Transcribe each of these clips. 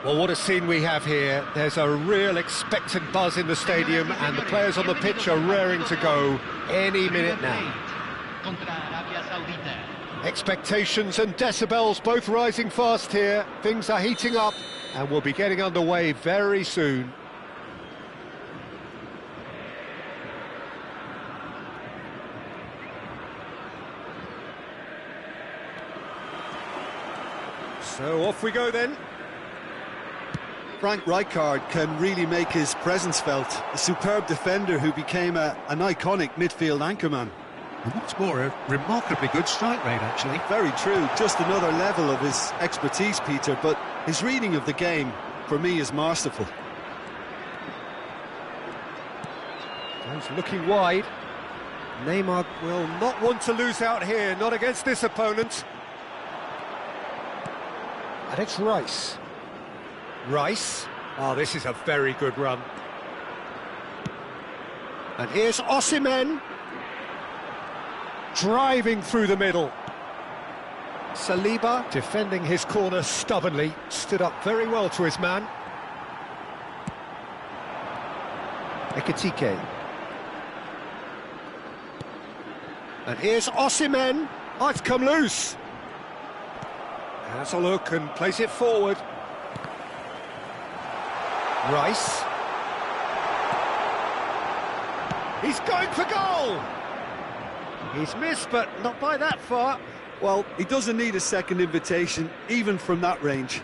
Well, what a scene we have here. There's a real expectant buzz in the stadium and the players on the pitch are raring to go any minute now. Expectations and decibels both rising fast here. Things are heating up and we'll be getting underway very soon. So off we go then. Frank Rijkaard can really make his presence felt. A superb defender who became an iconic midfield anchorman. And what's more, a remarkably good strike rate, actually. Very true. Just another level of his expertise, Peter, but his reading of the game, for me, is masterful. He's looking wide. Neymar will not want to lose out here, not against this opponent. And it's Rice. Rice. Oh, this is a very good run. And here's Osimhen. Driving through the middle. Saliba, defending his corner stubbornly, stood up very well to his man. Ekitike. And here's Osimhen. Oh, it's come loose. Has a look and plays it forward. Rice. He's going for goal! He's missed, but not by that far. Well, he doesn't need a second invitation, even from that range.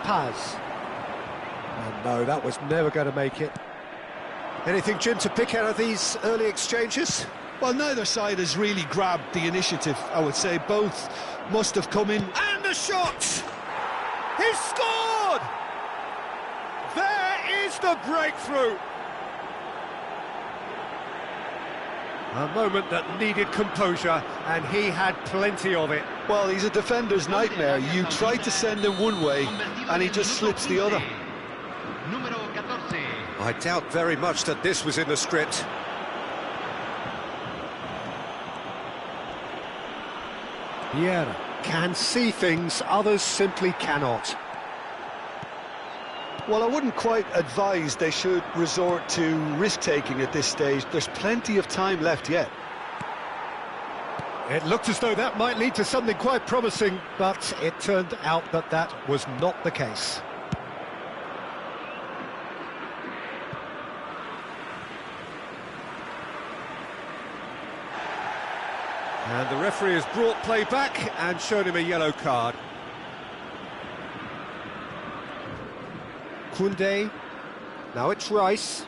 Paz. Oh no, that was never going to make it. Anything, Jim, to pick out of these early exchanges? Well, neither side has really grabbed the initiative, I would say. Both must have come in. And the shot! He's scored! There is the breakthrough! A moment that needed composure, and he had plenty of it. Well, he's a defender's nightmare. You try to send him one way, and he just slips the other. I doubt very much that this was in the script. Vieira can see things others simply cannot. Well, I wouldn't quite advise they should resort to risk-taking at this stage. There's plenty of time left yet. It looked as though that might lead to something quite promising, but it turned out that that was not the case. And the referee has brought play back and shown him a yellow card. Koundé. Now it's Rice.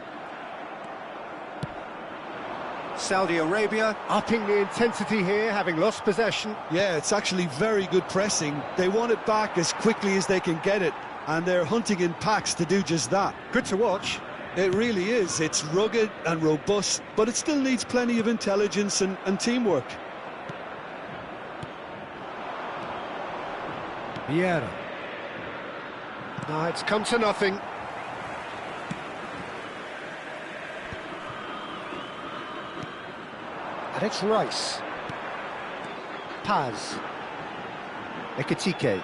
Saudi Arabia upping the intensity here, having lost possession. Yeah, it's actually very good pressing. They want it back as quickly as they can get it, and they're hunting in packs to do just that. Good to watch. It really is. It's rugged and robust, but it still needs plenty of intelligence and teamwork. Vieira. No, it's come to nothing. And it's Rice. Paz. Ekitike.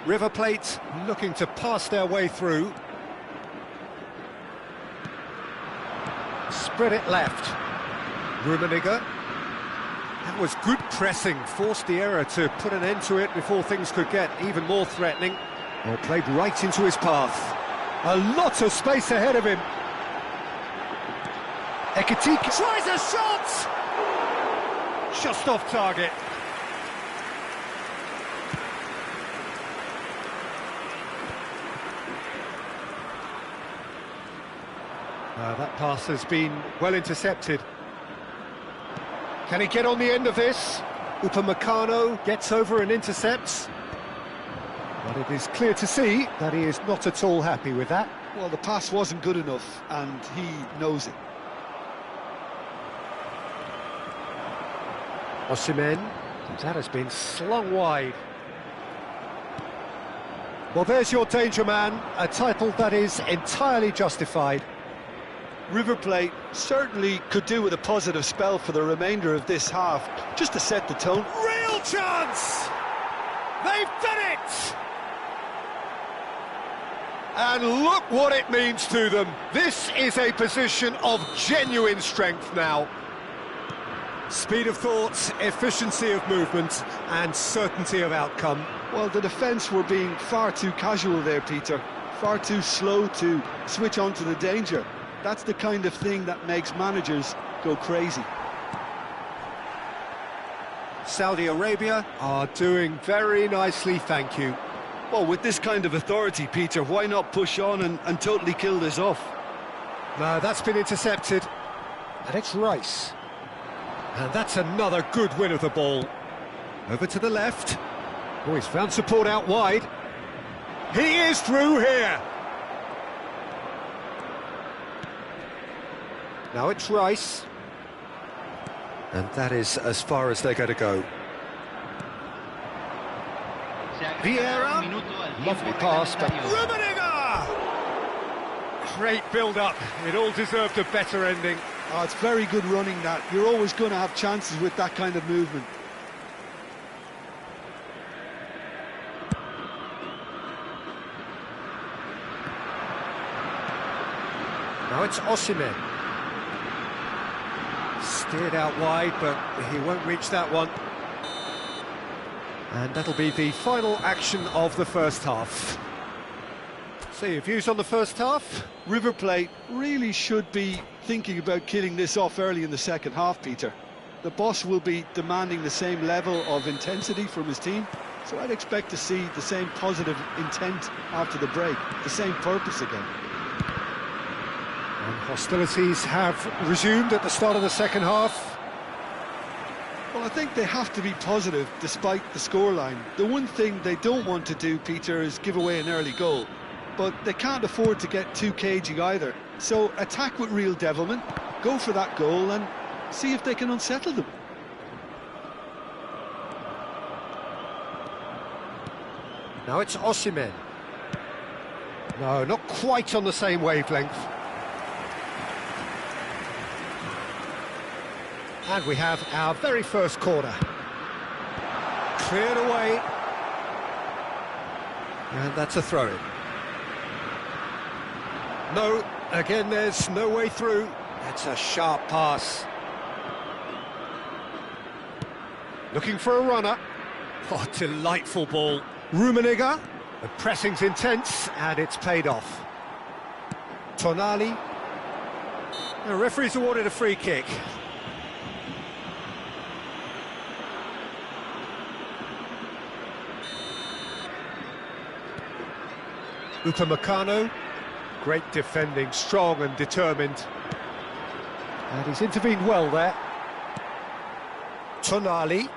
River Plate looking to pass their way through. Spread it left. Rummenigge. That was good pressing, forced the error to put an end to it before things could get even more threatening. Well, played right into his path. A lot of space ahead of him. Ekitike tries a shot! Just off target. That pass has been well intercepted. Can he get on the end of this? Upamecano gets over and intercepts. But it is clear to see that he is not at all happy with that. Well, the pass wasn't good enough, and he knows it. Osimhen, that has been slung wide. Well, there's your danger man, a title that is entirely justified. River Plate Certainly could do with a positive spell for the remainder of this half, just to set the tone. Real chance! They've done it! And look what it means to them. This is a position of genuine strength now. Speed of thought, efficiency of movement, and certainty of outcome. Well, the defence were being far too casual there, Peter. Far too slow to switch on to the danger. That's the kind of thing that makes managers go crazy. Saudi Arabia are doing very nicely, thank you. Well, with this kind of authority, Peter, why not push on and totally kill this off? No, that's been intercepted. And it's Rice. And that's another good win of the ball. Over to the left. Oh, he's found support out wide. He is through here. Now it's Rice. And that is as far as they're going to go. Vieira, lovely pass, but Rummenigge! Great build-up, it all deserved a better ending. Oh, it's very good running that. You're always going to have chances with that kind of movement. Now it's Osimhen. Steered out wide, but he won't reach that one. And that'll be the final action of the first half. So your views on the first half? River Plate really should be thinking about killing this off early in the second half, Peter. The boss will be demanding the same level of intensity from his team, so I'd expect to see the same positive intent after the break, the same purpose again. And hostilities have resumed at the start of the second half. Well, I think they have to be positive despite the scoreline. The one thing they don't want to do, Peter, is give away an early goal. But they can't afford to get too cagey either. So attack with real devilment, go for that goal and see if they can unsettle them. Now it's Osimhen. No, not quite on the same wavelength. And we have our very first corner. Cleared away. And that's a throw-in. No, again there's no way through. That's a sharp pass. Looking for a runner. Oh, delightful ball. Rummenigge. The pressing's intense and it's paid off. Tonali. The referee's awarded a free kick. Upamecano, great defending, strong and determined. And he's intervened well there. Tonali.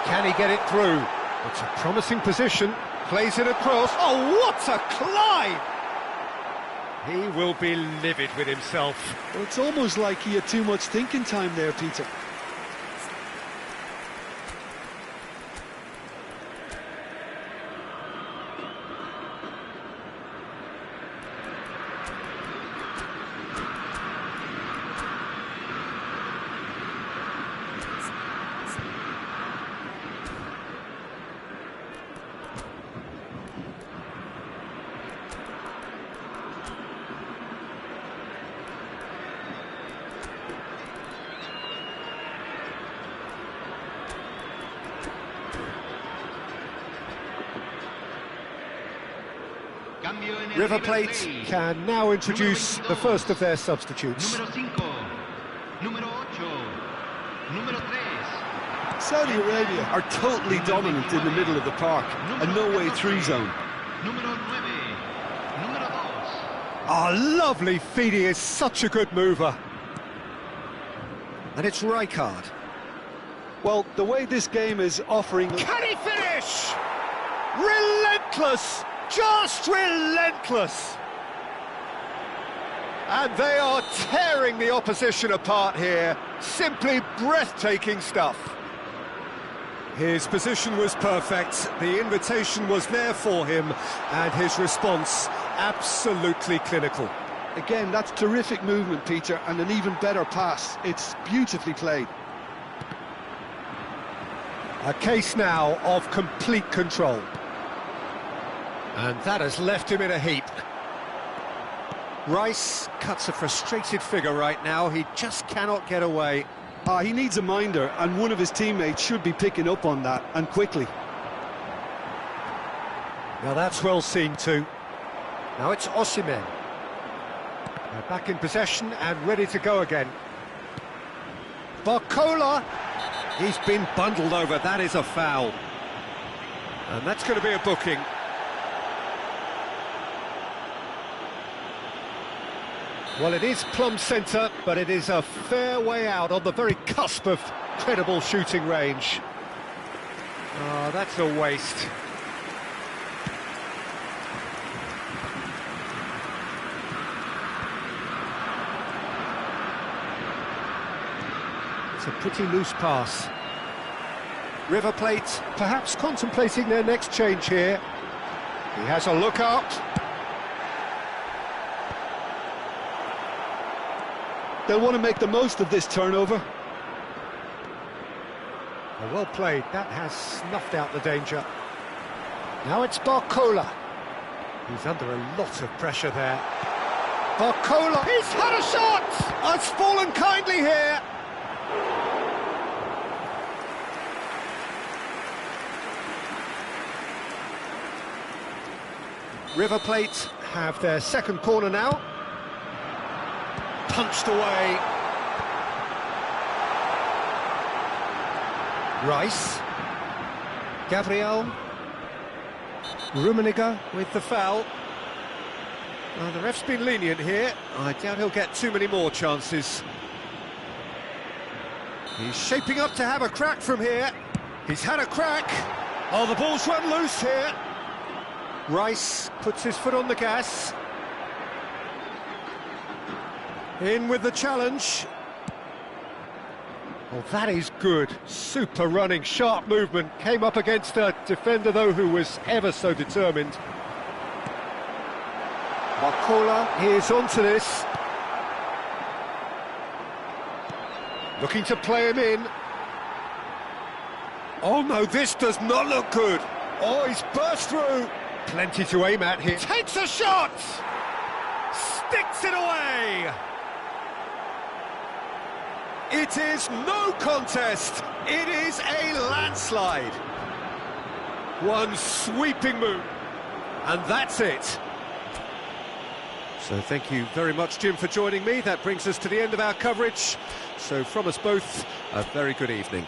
Can he get it through? It's a promising position, plays it across. Oh, what a climb! He will be livid with himself. Well, it's almost like he had too much thinking time there, Peter. River Plate can now introduce the first of their substitutes. Saudi Arabia are totally dominant in the middle of the park, a no-way-through zone. Oh, lovely feed, he is such a good mover. And it's Rijkaard. Well, the way this game is offering... Can he finish? Relentless! Just relentless! And they are tearing the opposition apart here. Simply breathtaking stuff. His position was perfect, the invitation was there for him, and his response absolutely clinical. Again, that's terrific movement, Peter, and an even better pass. It's beautifully played. A case now of complete control. And that has left him in a heap. Rice cuts a frustrated figure right now. He just cannot get away. He needs a minder, and one of his teammates should be picking up on that, and quickly. Now that's well seen too. Now it's Osimhen. They're back in possession and ready to go again. Barcola! He's been bundled over, that is a foul. And that's going to be a booking. Well, it is plumb centre, but it is a fair way out on the very cusp of credible shooting range. Oh, that's a waste. It's a pretty loose pass. River Plate perhaps contemplating their next change here. He has a look up. They'll want to make the most of this turnover. Well played, that has snuffed out the danger. Now it's Barcola. He's under a lot of pressure there. Barcola, he's had a shot! It's fallen kindly here. River Plate have their second corner now. Punched away. Rice. Gabriel. Rummenigge with the foul. Well, the ref's been lenient here. I doubt he'll get too many more chances. He's shaping up to have a crack from here. He's had a crack. Oh, the ball's run loose here. Rice puts his foot on the gas. In with the challenge. Well, that is good. Super running, sharp movement. Came up against a defender, though, who was ever so determined. Barcola is onto this. Looking to play him in. Oh, no, this does not look good. Oh, he's burst through. Plenty to aim at here. Takes a shot! Sticks it away! It is no contest. It is a landslide. One sweeping move. And that's it. So thank you very much, Jim, for joining me. That brings us to the end of our coverage. So from us both, a very good evening.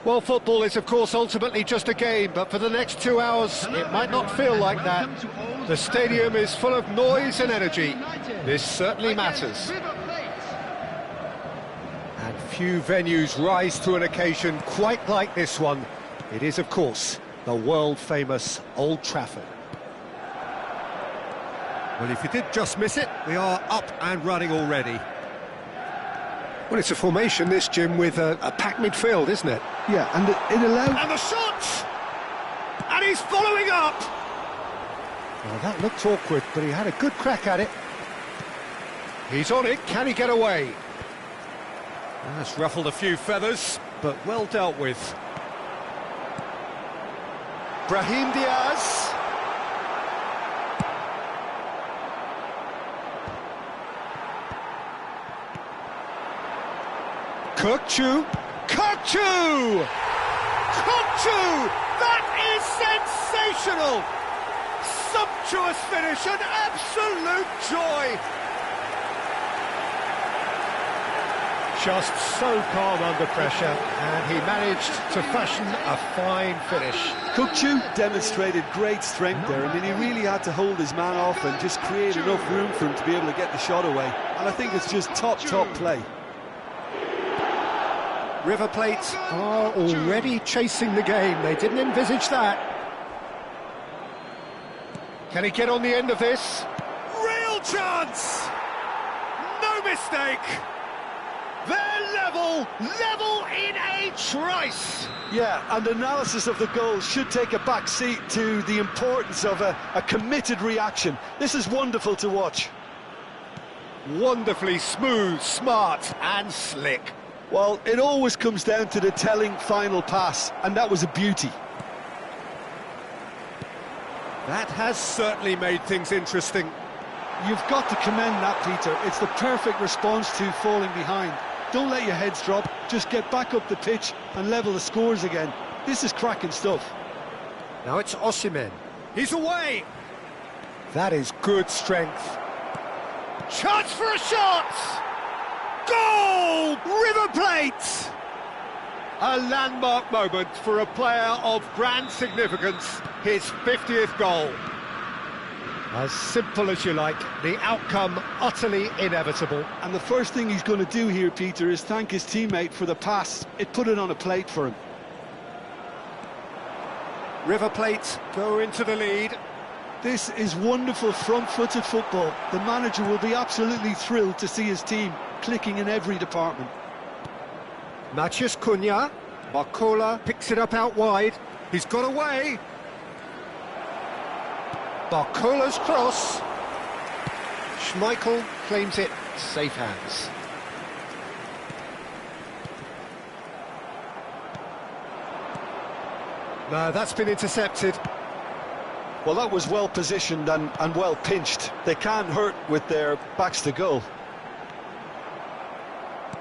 Well, football is, of course, ultimately just a game, but for the next 2 hours, it might not feel like that. The stadium is full of noise and energy. This certainly matters. And few venues rise to an occasion quite like this one. It is, of course, the world-famous Old Trafford. Well, if you did just miss it, we are up and running already. Well, it's a formation, this, Jim, with a packed midfield, isn't it? Yeah, and it allows... And the shot! And he's following up! Well, that looked awkward, but he had a good crack at it. He's on it, can he get away? That's ruffled a few feathers, but well dealt with. Brahim Diaz. Kökçü! Kökçü! Kökçü! That is sensational! Sumptuous finish, an absolute joy! Just so calm under pressure, and he managed to fashion a fine finish. Kökçü demonstrated great strength there. I mean, he really had to hold his man off and just create enough room for him to be able to get the shot away. And I think it's just top play. River Plate are already chasing the game. They didn't envisage that. Can he get on the end of this? Real chance! No mistake! They're level in a trice! Yeah, and analysis of the goal should take a back seat to the importance of a committed reaction. This is wonderful to watch. Wonderfully smooth, smart and slick. Well, it always comes down to the telling final pass, and that was a beauty. That has certainly made things interesting. You've got to commend that, Peter. It's the perfect response to falling behind. Don't let your heads drop, just get back up the pitch and level the scores again. This is cracking stuff. Now it's Osimhen. He's away! That is good strength. Chance for a shot! Goal! River Plate! A landmark moment for a player of grand significance, his 50th goal. As simple as you like, the outcome utterly inevitable. And the first thing he's going to do here, Peter, is thank his teammate for the pass. It put it on a plate for him. River Plate go into the lead. This is wonderful front-footed football. The manager will be absolutely thrilled to see his team clicking in every department. Matheus Cunha. Barcola picks it up out wide. He's got away. Barcola's cross. Schmeichel claims it. Safe hands. No, that's been intercepted. Well, that was well positioned and well pinched. They can't hurt with their backs to goal.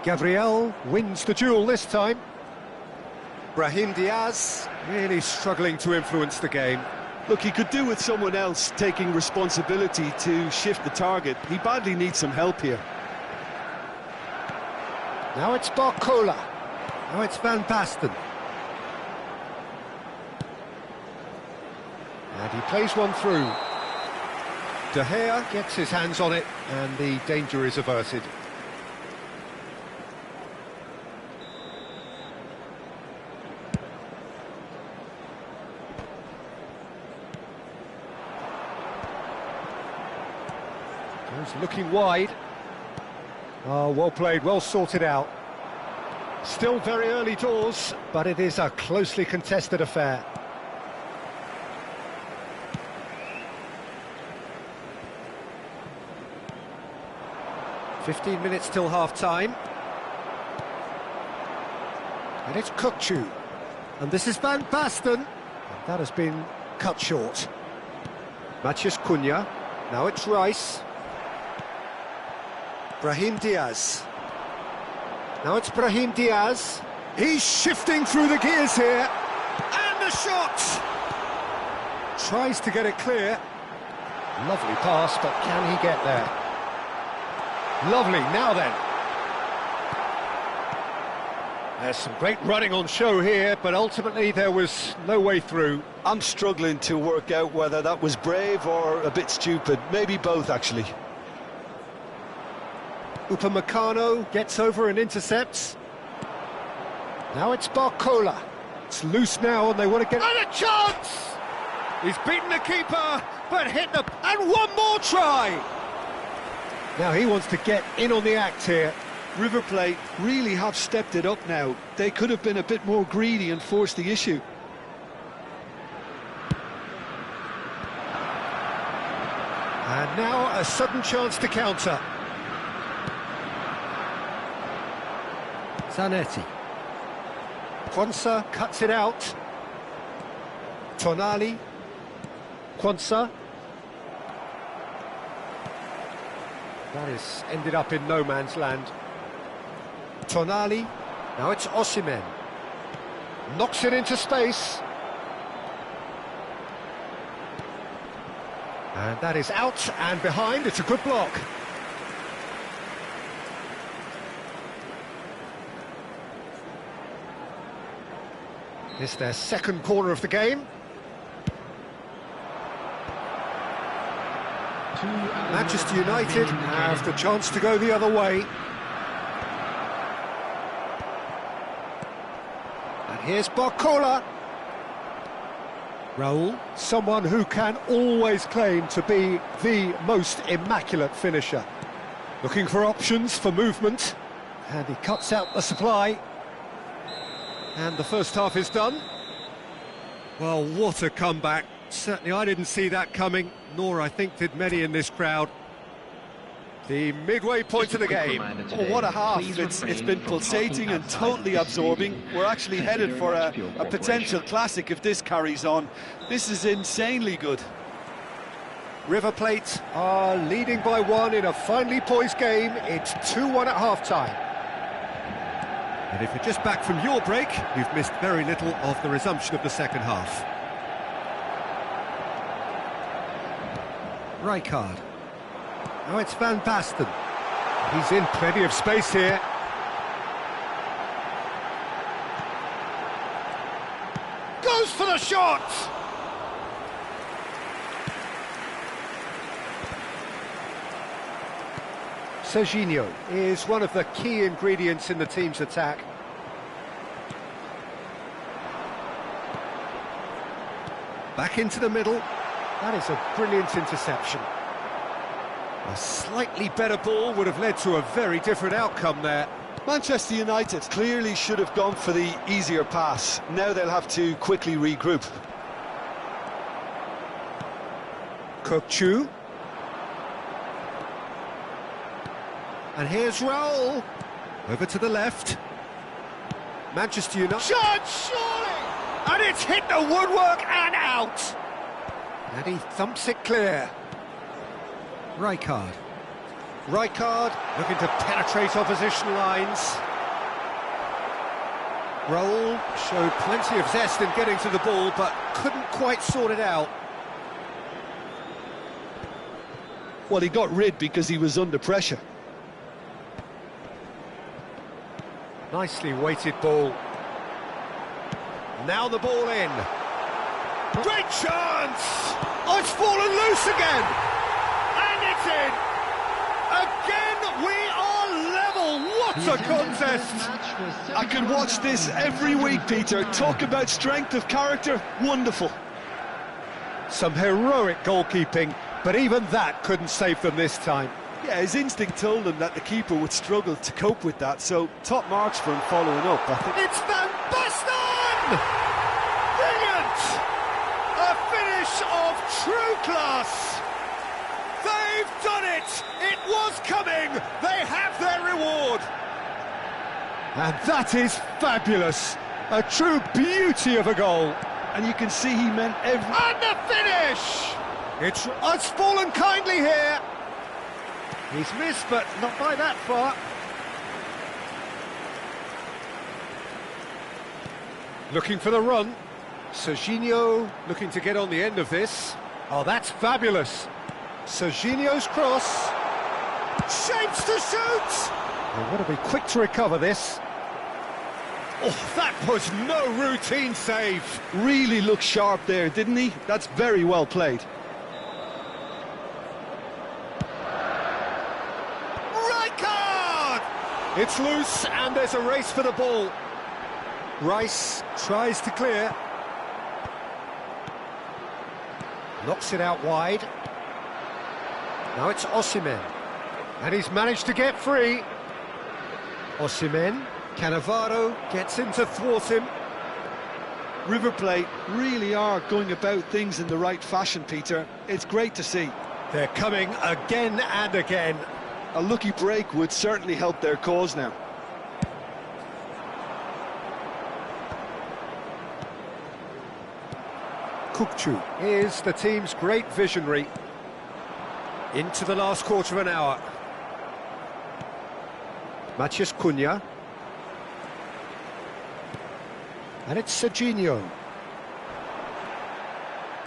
Gabriel wins the duel this time. Brahim Diaz really struggling to influence the game. Look, he could do with someone else taking responsibility to shift the target. He badly needs some help here. Now it's Barcola. Now it's Van Basten. And he plays one through. De Gea gets his hands on it, and the danger is averted. Goes looking wide. Oh, well played, well sorted out. Still very early doors, but it is a closely contested affair. "15 minutes till half-time. And it's Kökçü. And this is Van Basten. And that has been cut short. Matheus Cunha. Now it's Rice. Brahim Diaz. Now it's Brahim Diaz. He's shifting through the gears here. And the shot! Tries to get it clear. Lovely pass, but can he get there? Lovely, now then. There's some great running on show here, but ultimately there was no way through. I'm struggling to work out whether that was brave or a bit stupid. Maybe both, actually. Upamecano gets over and intercepts. Now it's Barcola. It's loose now and they want to get... And a chance! He's beaten the keeper, but hit the... And one more try! Now he wants to get in on the act here. River Plate really have stepped it up now. They could have been a bit more greedy and forced the issue. And now a sudden chance to counter. Zanetti. Quansah cuts it out. Tonali. Quansah. That is ended up in no man's land. Tonali. Now it's Osimhen. Knocks it into space. And that is out and behind. It's a good block. This is their second corner of the game. Manchester United have the chance to go the other way. And here's Barcola. Raul, someone who can always claim to be the most immaculate finisher. Looking for options for movement. And he cuts out the supply. And the first half is done. Well, what a comeback. Certainly I didn't see that coming, nor I think did many in this crowd. The midway point of the game. Oh, what a half. It's been pulsating and totally absorbing. We're actually headed for a potential classic if this carries on. This is insanely good. River Plate are leading by one in a finely poised game. It's 2-1 at half-time. And if you're just back from your break, you've missed very little of the resumption of the second half. Rijkaard. Now it's Van Basten. He's in plenty of space here. Goes for the shot! Serginho is one of the key ingredients in the team's attack. Back into the middle. That is a brilliant interception. A slightly better ball would have led to a very different outcome there. Manchester United clearly should have gone for the easier pass. Now they'll have to quickly regroup. Kökçü. And here's Raul. Over to the left. Manchester United. Shot, surely! And it's hit the woodwork and out! And he thumps it clear. Rijkaard. Rijkaard looking to penetrate opposition lines. Raul showed plenty of zest in getting to the ball, but couldn't quite sort it out. Well, he got rid because he was under pressure. Nicely weighted ball. Now the ball in. Great chance! Oh, it's fallen loose again! And it's in! Again, we are level! What a contest! I could watch this every week, Peter. Talk about strength of character. Wonderful. Some heroic goalkeeping, but even that couldn't save them this time. Yeah, his instinct told him that the keeper would struggle to cope with that, so top marks for him following up, I think. It's Van Basten! Brilliant! A finish of true class! They've done it! It was coming! They have their reward! And that is fabulous! A true beauty of a goal! And you can see he meant every... And the finish! It's fallen kindly here! He's missed, but not by that far. Looking for the run. Serginho looking to get on the end of this. Oh, that's fabulous. Serginho's cross. Shapes to shoot! They've got to be quick to recover this. Oh, that was no routine save. Really looked sharp there, didn't he? That's very well played. Rijkaard! It's loose and there's a race for the ball. Rice tries to clear. Knocks it out wide. Now it's Osimhen. And he's managed to get free. Osimhen, Cannavaro gets in to thwart him. River Plate really are going about things in the right fashion, Peter. It's great to see. They're coming again and again. A lucky break would certainly help their cause now. Kukçu is the team's great visionary. Into the last quarter of an hour. Matheus Cunha. And it's Serginho.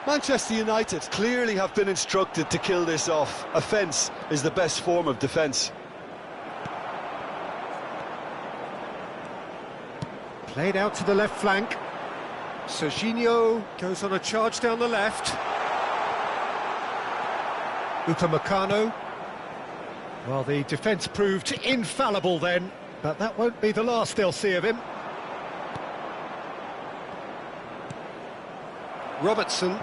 Manchester United clearly have been instructed to kill this off. Offence is the best form of defence. Played out to the left flank. Serginho Goes on a charge down the left. Upamecano. Well, the defence proved infallible then, but that won't be the last they'll see of him. Robertson.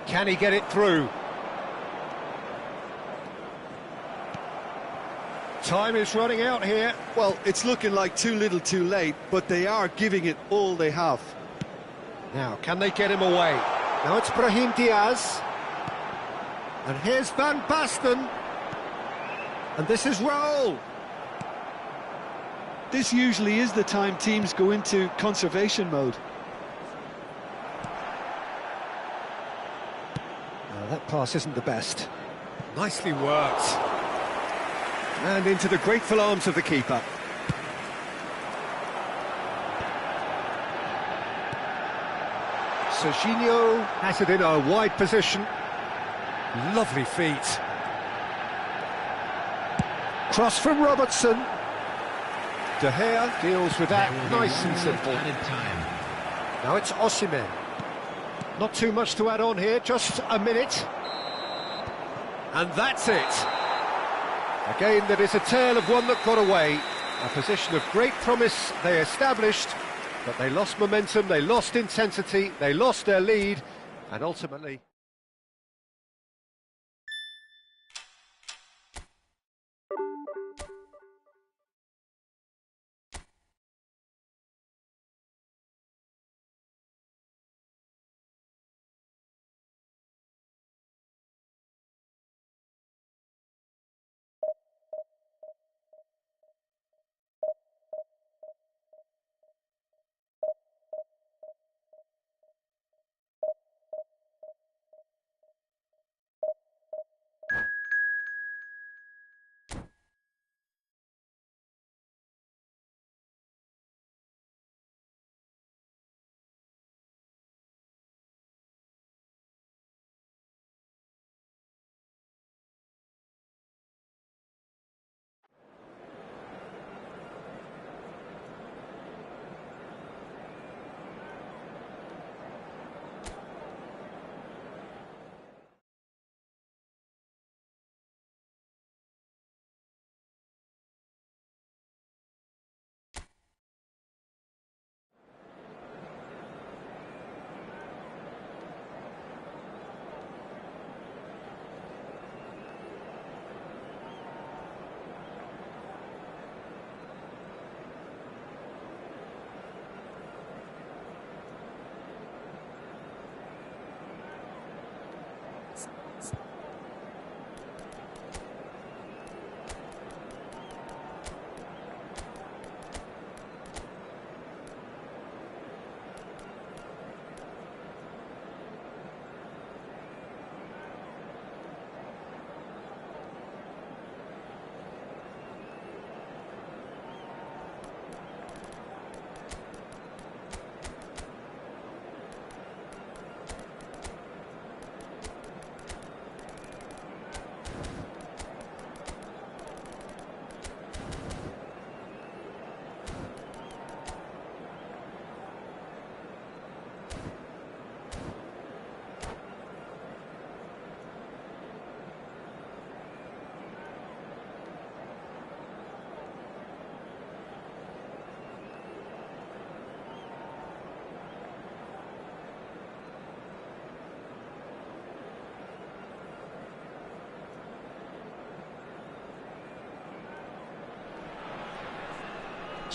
Can he get it through? Time is running out here. Well, it's looking like too little too late, but they are giving it all they have. Now, can they get him away? Now it's Brahim Diaz. And here's Van Basten. And this is Raul. This usually is the time teams go into conservation mode. That pass isn't the best. Nicely worked. And into the grateful arms of the keeper. Serginho has it in a wide position. Lovely feet. Cross from Robertson. De Gea deals with that nice and simple. Now it's Osimhen. Not too much to add on here, just a minute. And that's it. Again, there is a tale of one that got away. A position of great promise they established, but they lost momentum, they lost intensity, they lost their lead, and ultimately...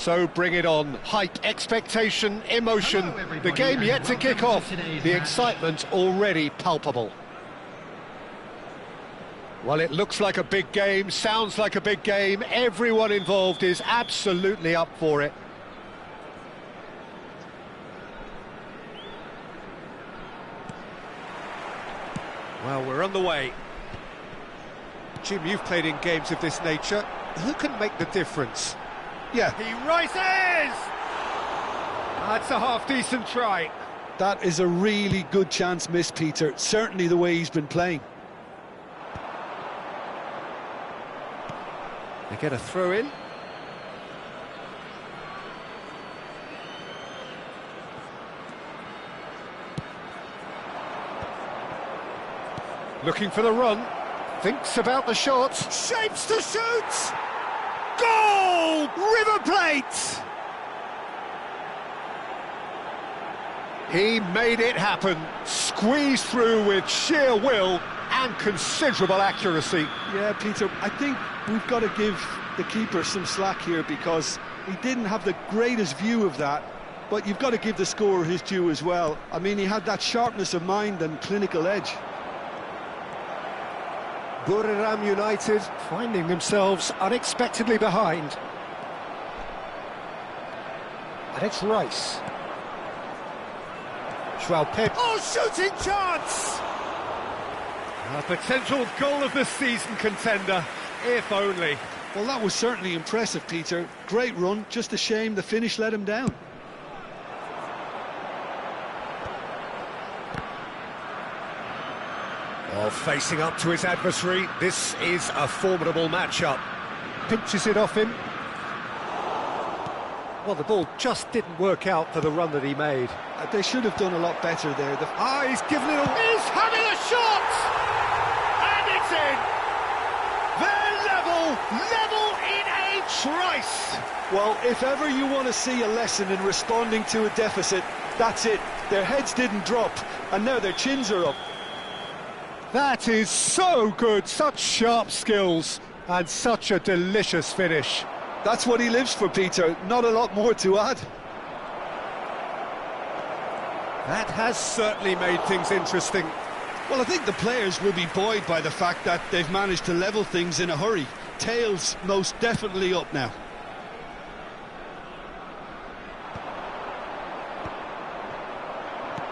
So bring it on. Hype, expectation, emotion. The game yet to kick off. The excitement already palpable. Well, it looks like a big game, sounds like a big game. Everyone involved is absolutely up for it. Well, we're on the way. Jim, you've played in games of this nature. Who can make the difference? Yeah, He rises! That's a half-decent try. that is a really good chance missed, Peter. Certainly the way he's been playing. They get a throw in. Looking for the run. Thinks about the shot. Shapes to shoot! Goal! River Plate! He made it happen. Squeezed through with sheer will and considerable accuracy. Yeah, Peter, I think we've got to give the keeper some slack here because he didn't have the greatest view of that, but you've got to give the scorer his due as well. I mean, he had that sharpness of mind and clinical edge. Buriram United finding themselves unexpectedly behind. And it's Rice. João Pedro. Oh, shooting chance! A potential goal of the season contender, if only. Well, that was certainly impressive, Peter. Great run, just a shame the finish let him down. Oh, facing up to his adversary, this is a formidable matchup. Pinches it off him. Well, the ball just didn't work out for the run that he made. They should have done a lot better there. He's given it away. He's having a shot! And it's in! They're level in a trice! Well, if ever you want to see a lesson in responding to a deficit, that's it. Their heads didn't drop, and now their chins are up. That is so good, such sharp skills, and such a delicious finish. That's what he lives for, Peter. Not a lot more to add. That has certainly made things interesting. Well, I think the players will be buoyed by the fact that they've managed to level things in a hurry. Tails most definitely up now.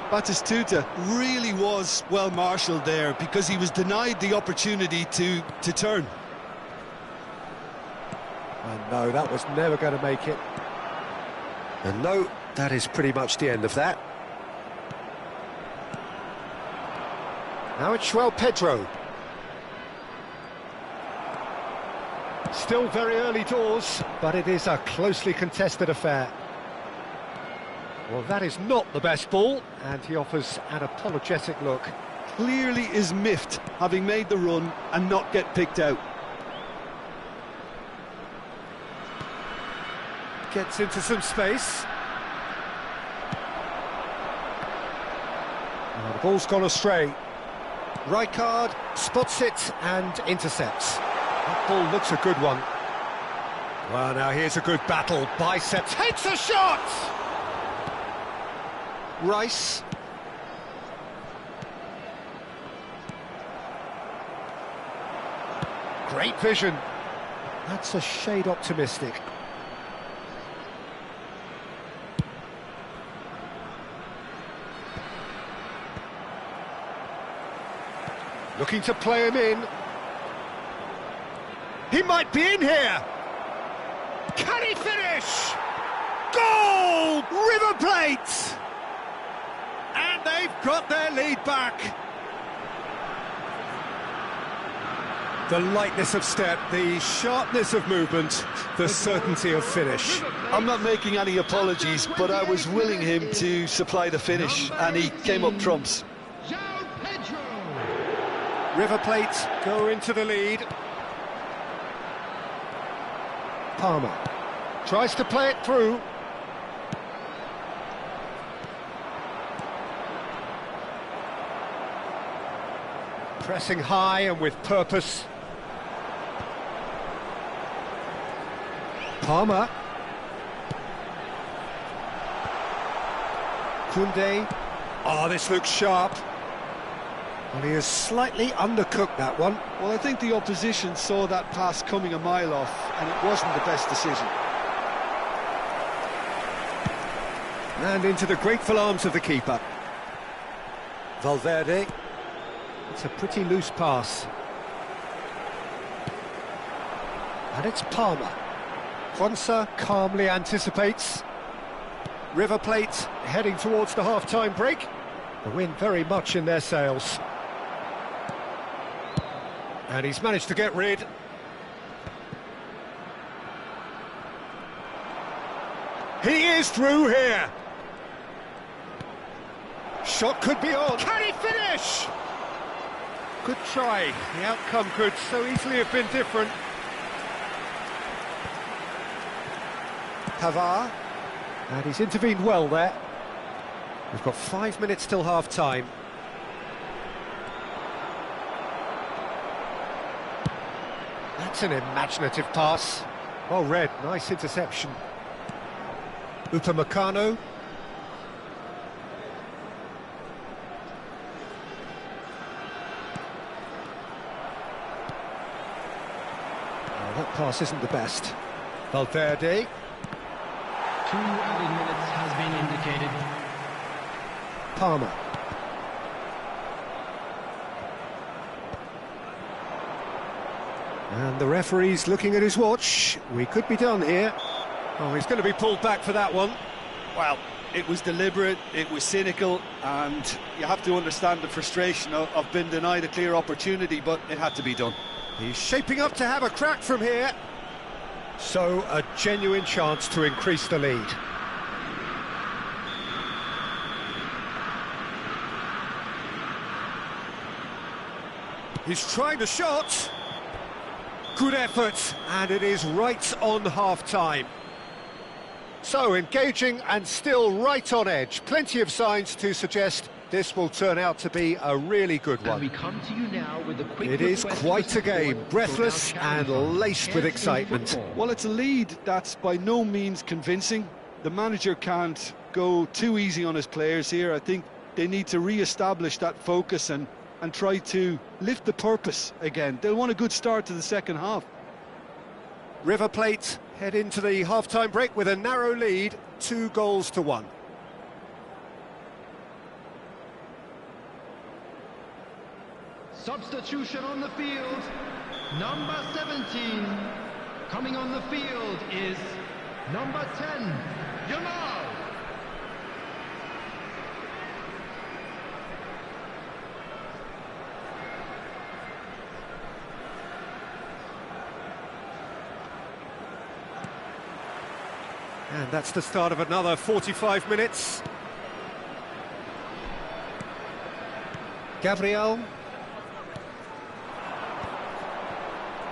Batistuta really was well marshalled there because he was denied the opportunity to turn. And no, that was never going to make it. And no, that is pretty much the end of that. Now it's João Pedro. Still very early doors, but it is a closely contested affair. Well, that is not the best ball, and he offers an apologetic look. Clearly is miffed, having made the run and not get picked out. Gets into some space. Oh, the ball's gone astray. Rijkaard spots it and intercepts. That ball looks a good one. Well, now here's a good battle. Bicep takes a shot! Rice. Great vision. That's a shade optimistic. Looking to play him in. He might be in here. Can he finish? Goal! River Plate! And they've got their lead back. The lightness of step, the sharpness of movement, the certainty of finish. I'm not making any apologies, but I was willing him to supply the finish, and he came up trumps. River Plate go into the lead. Palmer tries to play it through. Pressing high and with purpose. Palmer. Koundé. Oh, this looks sharp. Well, he has slightly undercooked that one. Well, I think the opposition saw that pass coming a mile off, and it wasn't the best decision. And into the grateful arms of the keeper. Valverde. It's a pretty loose pass. And it's Palmer. Quansah calmly anticipates. River Plate heading towards the half-time break. The wind very much in their sails. And he's managed to get rid. He is through here. Shot could be on. Can he finish? Good try. The outcome could so easily have been different. Pavard. And he's intervened well there. We've got 5 minutes till half-time. That's an imaginative pass. Well read, nice interception. Upamecano. Oh, that pass isn't the best. Valverde. 2 added minutes has been indicated. Palmer. And the referee's looking at his watch. We could be done here. Oh, he's going to be pulled back for that one. Well, it was deliberate, it was cynical, and you have to understand the frustration of being denied a clear opportunity, but it had to be done. He's shaping up to have a crack from here. So, a genuine chance to increase the lead. He's trying the shot. Good effort, and it is right on half-time. So, engaging and still right on edge. Plenty of signs to suggest this will turn out to be a really good one. And we come to you now with a quick It is quite a game, breathless and laced with excitement. Well, it's a lead that's by no means convincing. The manager can't go too easy on his players here. I think they need to re-establish that focus and try to lift the purpose again. They'll want a good start to the second half. River Plate head into the half-time break with a narrow lead, 2-1. Substitution on the field. Number 17. Coming on the field is number 10, Yamal. And that's the start of another 45 minutes. Gabriel.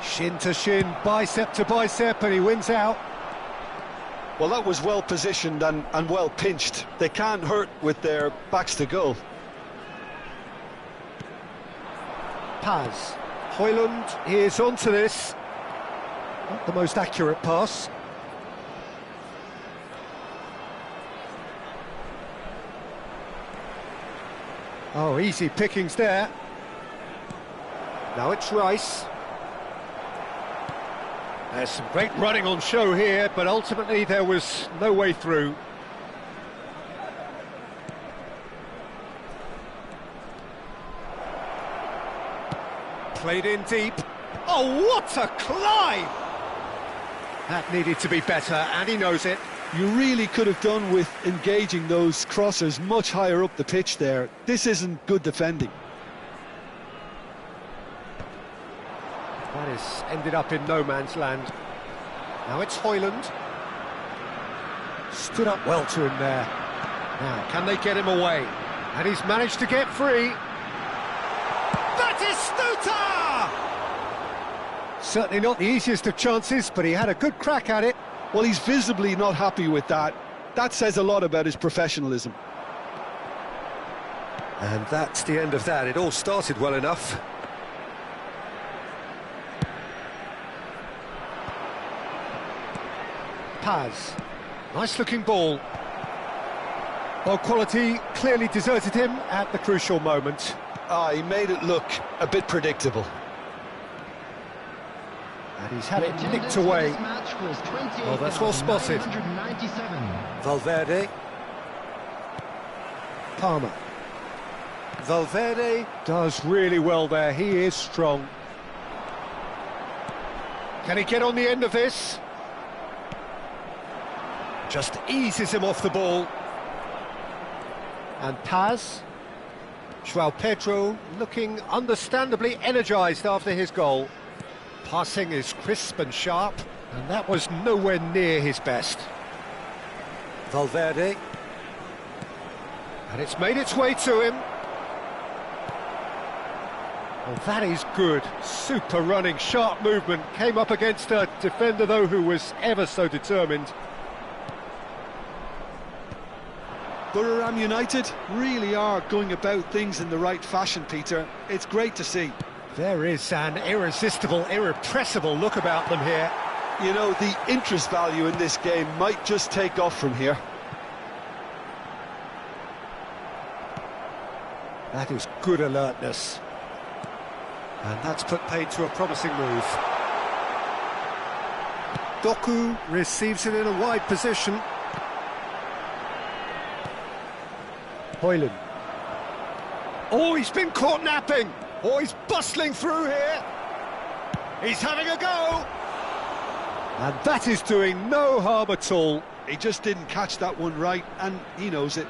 Shin to shin, bicep to bicep, and he wins out. Well, that was well positioned and well pinched. They can't hurt with their backs to goal. Paz. Højlund is onto this. Not the most accurate pass. Oh, easy pickings there. Now it's Rice. There's some great running on show here, but ultimately there was no way through. Played in deep. Oh, what a climb! That needed to be better, and he knows it. You really could have done with engaging those crossers much higher up the pitch there. This isn't good defending. That has ended up in no man's land. Now it's Højlund. Stood up well to him there. Now, can they get him away? And he's managed to get free. Batistuta! Certainly not the easiest of chances, but he had a good crack at it. Well, he's visibly not happy with that. That says a lot about his professionalism. And that's the end of that. It all started well enough. Paz. Nice looking ball. Well, quality clearly deserted him at the crucial moment. He made it look a bit predictable. And he's had it nicked away. Oh, that's well spotted. Valverde. Palmer. Valverde does really well there. He is strong. Can he get on the end of this? Just eases him off the ball. And Paz. João Pedro looking understandably energised after his goal. Passing is crisp and sharp, and that was nowhere near his best. Valverde. And it's made its way to him. Well, that is good. Super running, sharp movement. Came up against a defender, though, who was ever so determined. Buriram United really are going about things in the right fashion, Peter. It's great to see. There is an irresistible, irrepressible look about them here. You know, the interest value in this game might just take off from here. That is good alertness. And that's put paid to a promising move. Doku receives it in a wide position. Højlund. Oh, he's been caught napping. Oh, he's bustling through here. He's having a go. And that is doing no harm at all. He just didn't catch that one right, and he knows it.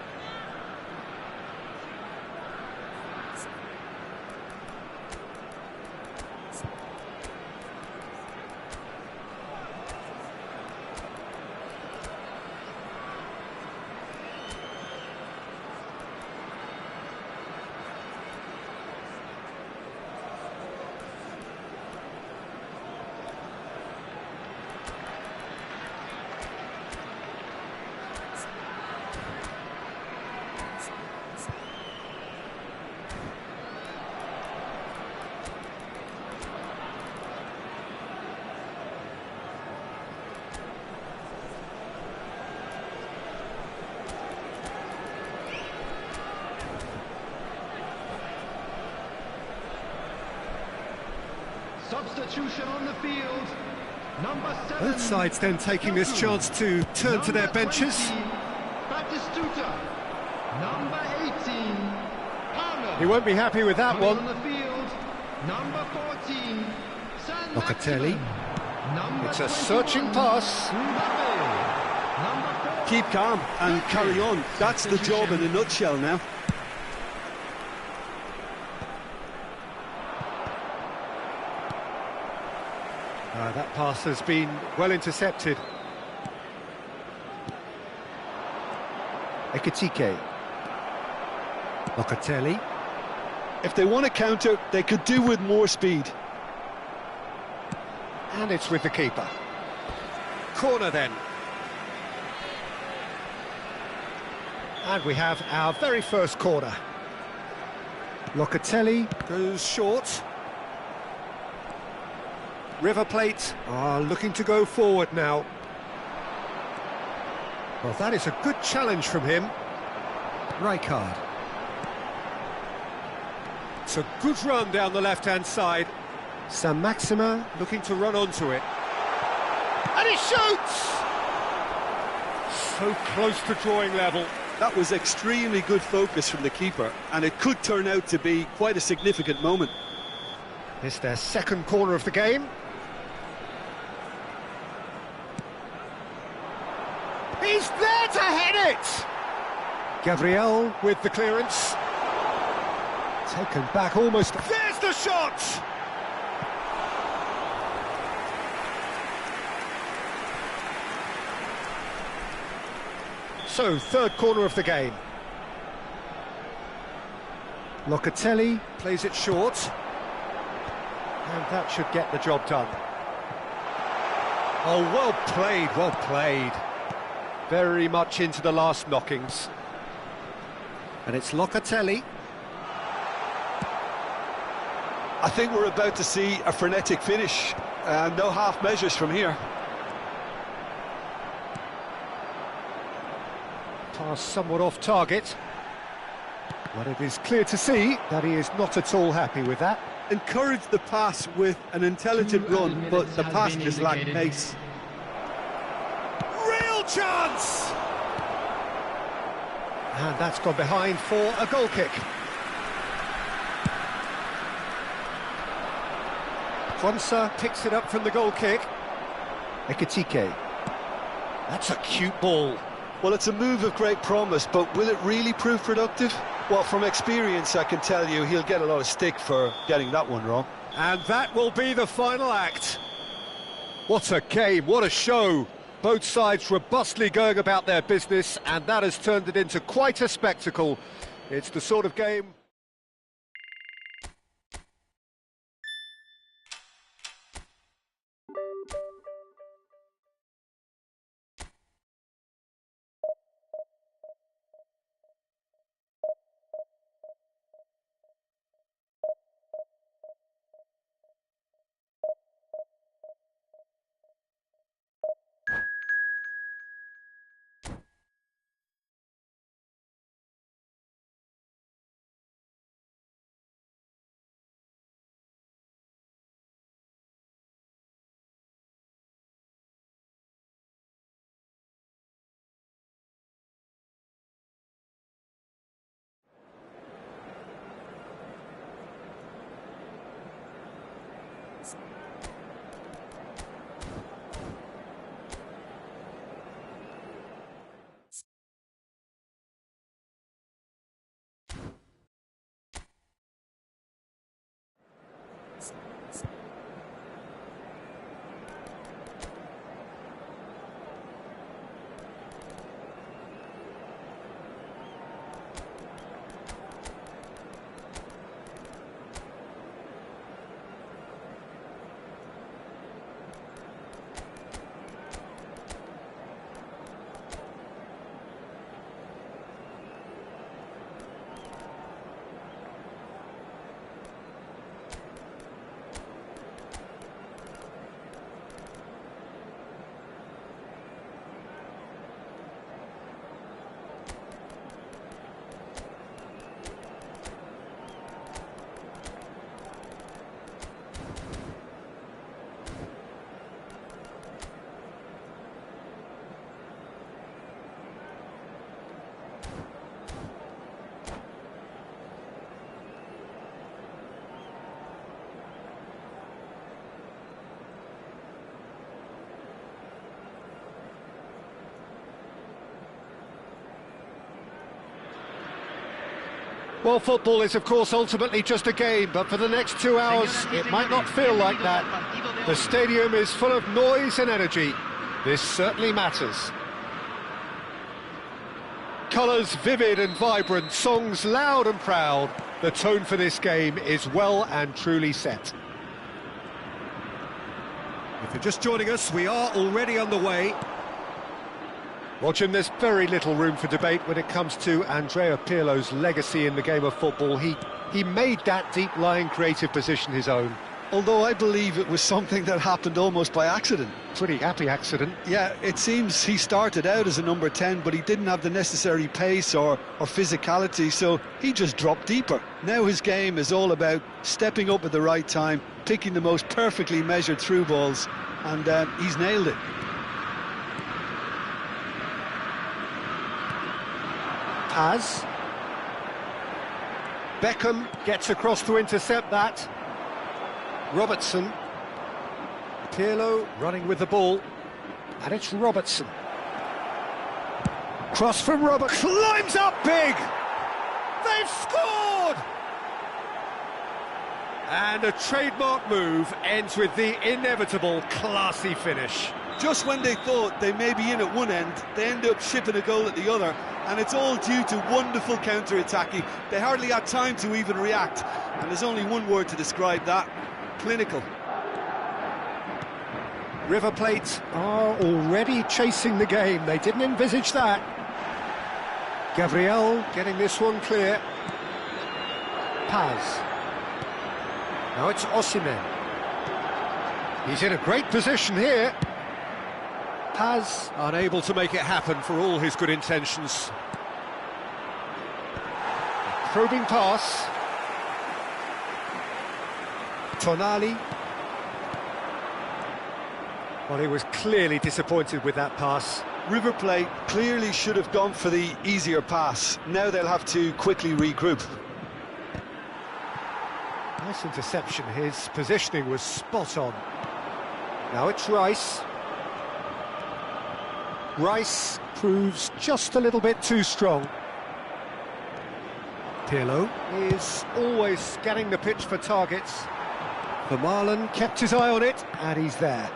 Substitution on the field. Number 7. Both sides then taking this chance to turn to their benches. Batistuta. Number 18. Palmer. He won't be happy with that Coming one. on the field. Number 14. San Locatelli. Maximin. Number It's a 21, searching pass. Mbappe. Number 4. Keep calm and carry on. That's the job in a nutshell now. That pass has been well intercepted. Ekitike. Locatelli. If they want to counter, they could do with more speed. And it's with the keeper. Corner then. And we have our very first corner. Locatelli goes short. River Plate are looking to go forward now. Well, that is a good challenge from him. Rijkaard. It's a good run down the left-hand side. San Maxima looking to run onto it. And he shoots! So close to drawing level. That was extremely good focus from the keeper, and it could turn out to be quite a significant moment. It's their second corner of the game. He's there to head it! Gabriel with the clearance. Taken back almost. There's the shot! So, third corner of the game. Locatelli plays it short. And that should get the job done. Oh, well played, well played. Very much into the last knockings. And it's Locatelli. I think we're about to see a frenetic finish. No half measures from here. Pass somewhat off target. But it is clear to see that he is not at all happy with that. Encouraged the pass with an intelligent run, but the pass just lacked pace. Real chance! And that's gone behind for a goal kick. Quansah picks it up from the goal kick. Ekitike. That's a cute ball. Well, it's a move of great promise, but will it really prove productive? Well, from experience, I can tell you he'll get a lot of stick for getting that one wrong. And that will be the final act. What a game, what a show. Both sides robustly going about their business, and that has turned it into quite a spectacle. It's the sort of game... Well, football is, of course, ultimately just a game, but for the next 2 hours, it might not feel like that. The stadium is full of noise and energy. This certainly matters. Colours vivid and vibrant, songs loud and proud. The tone for this game is well and truly set. If you're just joining us, we are already underway. Watching, there's very little room for debate when it comes to Andrea Pirlo's legacy in the game of football. He made that deep-lying creative position his own. Although I believe it was something that happened almost by accident. Pretty happy accident. Yeah, it seems he started out as a number 10, but he didn't have the necessary pace or physicality, so he just dropped deeper. Now his game is all about stepping up at the right time, picking the most perfectly measured through balls, and he's nailed it. Paz. Beckham gets across to intercept that. Robertson. Pirlo running with the ball. And it's Robertson. Cross from Robert. Climbs up big! They've scored! And a trademark move ends with the inevitable classy finish. Just when they thought they may be in at one end, they end up shipping a goal at the other, and it's all due to wonderful counter-attacking. They hardly had time to even react, and there's only one word to describe that: clinical. River Plate are already chasing the game. They didn't envisage that. Gabriel getting this one clear. Paz. Now it's Osimhen. He's in a great position here. Paz unable to make it happen for all his good intentions. Probing pass. Tonali. Well, he was clearly disappointed with that pass. River Plate clearly should have gone for the easier pass. Now they'll have to quickly regroup. Nice interception. His positioning was spot on. Now it's Rice. Rice proves just a little bit too strong. Pirlo is always scanning the pitch for targets. Vermaelen kept his eye on it, and he's there.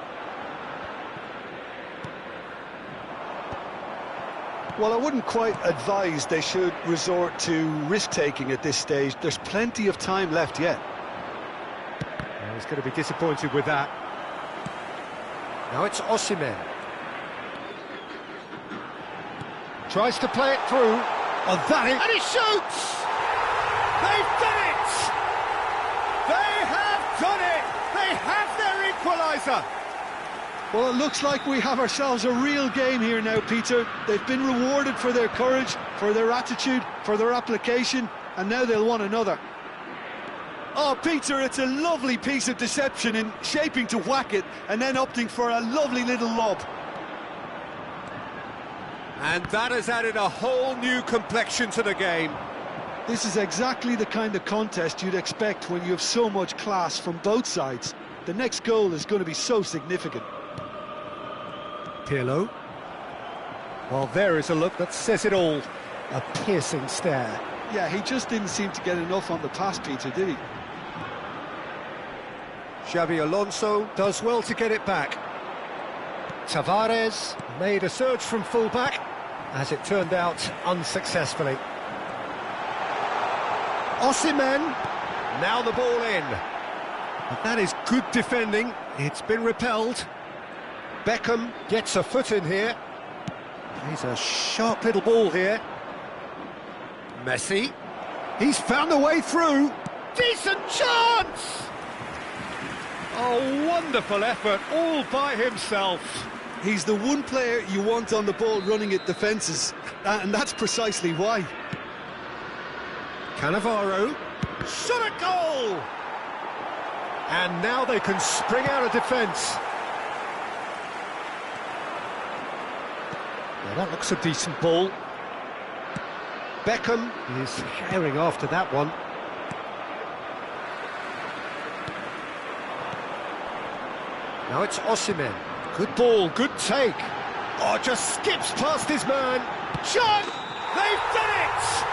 Well, I wouldn't quite advise they should resort to risk-taking at this stage. There's plenty of time left yet. Well, he's going to be disappointed with that. Now it's Osimhen. Tries to play it through. Oh, that is... And he shoots! They've done it! They have done it! They have their equaliser! Well, it looks like we have ourselves a real game here now, Peter. They've been rewarded for their courage, for their attitude, for their application, and now they'll want another. Oh, Peter, it's a lovely piece of deception in shaping to whack it and then opting for a lovely little lob. And that has added a whole new complexion to the game. This is exactly the kind of contest you'd expect when you have so much class from both sides. The next goal is going to be so significant. Pirlo. Well, there is a look that says it all. A piercing stare. Yeah, he just didn't seem to get enough on the pass, Peter, did he? Xabi Alonso does well to get it back. Tavares made a surge from full-back, as it turned out unsuccessfully. Osimhen, now the ball in. But that is good defending, it's been repelled. Beckham gets a foot in here. He's a sharp little ball here. Messi, he's found a way through. Decent chance! A wonderful effort, all by himself. He's the one player you want on the ball running at defences, and that's precisely why. Cannavaro, shot at goal! And now they can spring out of defence. Yeah, that looks a decent ball. Beckham is herring after that one. Now it's Osimhen. Good ball, good take. Oh, just skips past his man. Shot! They've done it!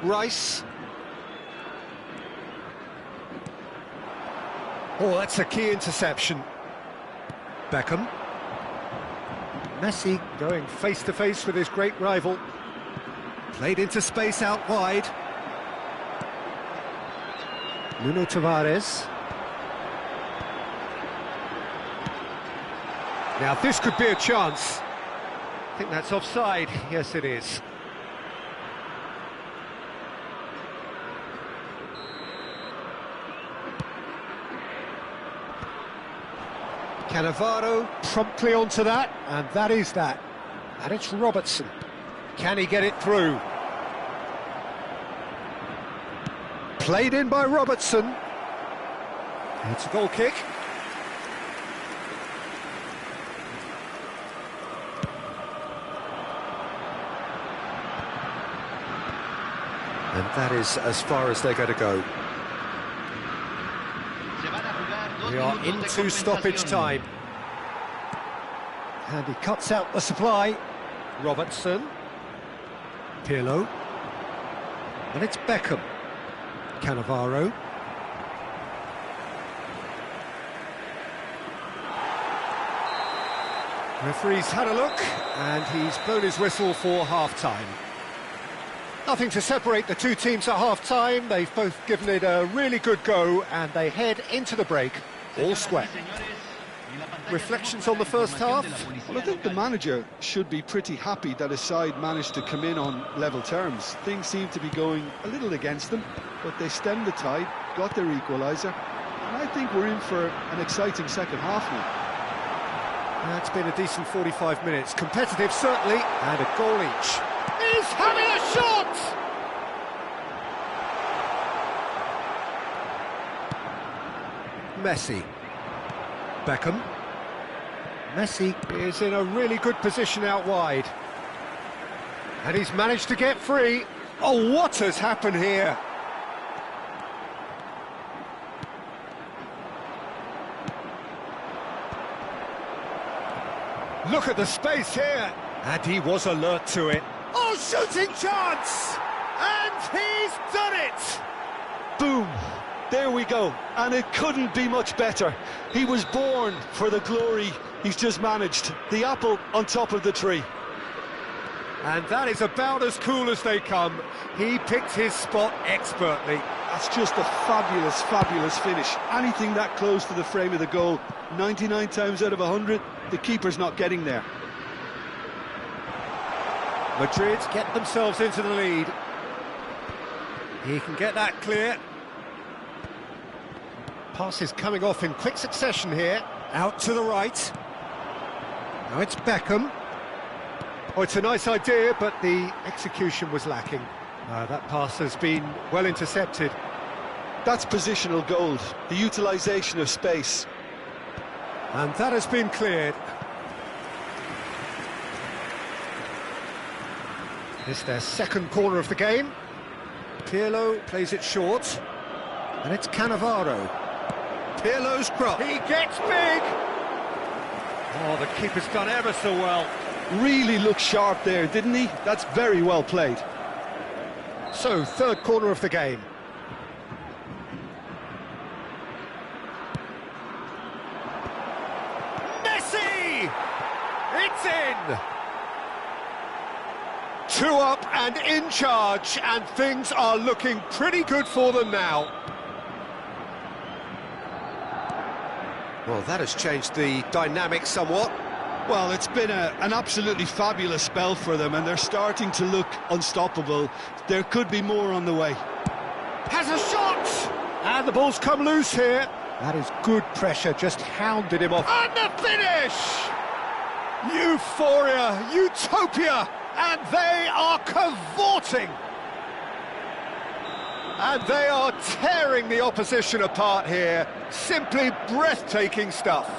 Rice. Oh, that's a key interception. Beckham. Messi going face-to-face with his great rival. Played into space out wide. Nuno Tavares. Now this could be a chance. I think that's offside. Yes, it is. Cannavaro promptly onto that, and that is that. And it's Robertson. Can he get it through? Played in by Robertson. It's a goal kick. And that is as far as they're going to go. We are into stoppage time. And he cuts out the supply. Robertson. Pirlo. And it's Beckham. Cannavaro. Referee's had a look, and he's blown his whistle for half-time. Nothing to separate the two teams at half-time. They've both given it a really good go, and they head into the break all square. reflections on the first half? Well, I think the manager should be pretty happy that his side managed to come in on level terms. Things seem to be going a little against them, but they stemmed the tide, got their equaliser, and I think we're in for an exciting second half now. It's been a decent 45 minutes. Competitive, certainly, and a goal each. He's having a shot! Messi. Beckham. Messi is in a really good position out wide. And he's managed to get free. Oh, what has happened here? Look at the space here. And he was alert to it. Oh, shooting chance! And he's done it! Boom! There we go, and it couldn't be much better. He was born for the glory he's just managed. The apple on top of the tree. And that is about as cool as they come. He picked his spot expertly. That's just a fabulous, fabulous finish. Anything that close to the frame of the goal, 99 times out of 100, the keeper's not getting there. Madrid get themselves into the lead. He can get that clear. Passes coming off in quick succession here. Out to the right. Now it's Beckham. Oh, it's a nice idea, but the execution was lacking. That pass has been well intercepted. That's positional gold, the utilisation of space. And that has been cleared. It's their second corner of the game. Pirlo plays it short. And it's Cannavaro. Pirlo's cross. He gets big! Oh, the keeper's done ever so well. Really looked sharp there, didn't he? That's very well played. So, third corner of the game. Messi! It's in! 2 up and in charge, and things are looking pretty good for them now. Well, that has changed the dynamic somewhat. Well, it's been an absolutely fabulous spell for them, and they're starting to look unstoppable. There could be more on the way. Has a shot! And the ball's come loose here. That is good pressure, just hounded him off. And the finish! Euphoria, utopia, and they are cavorting. And they are tearing the opposition apart here. Simply breathtaking stuff.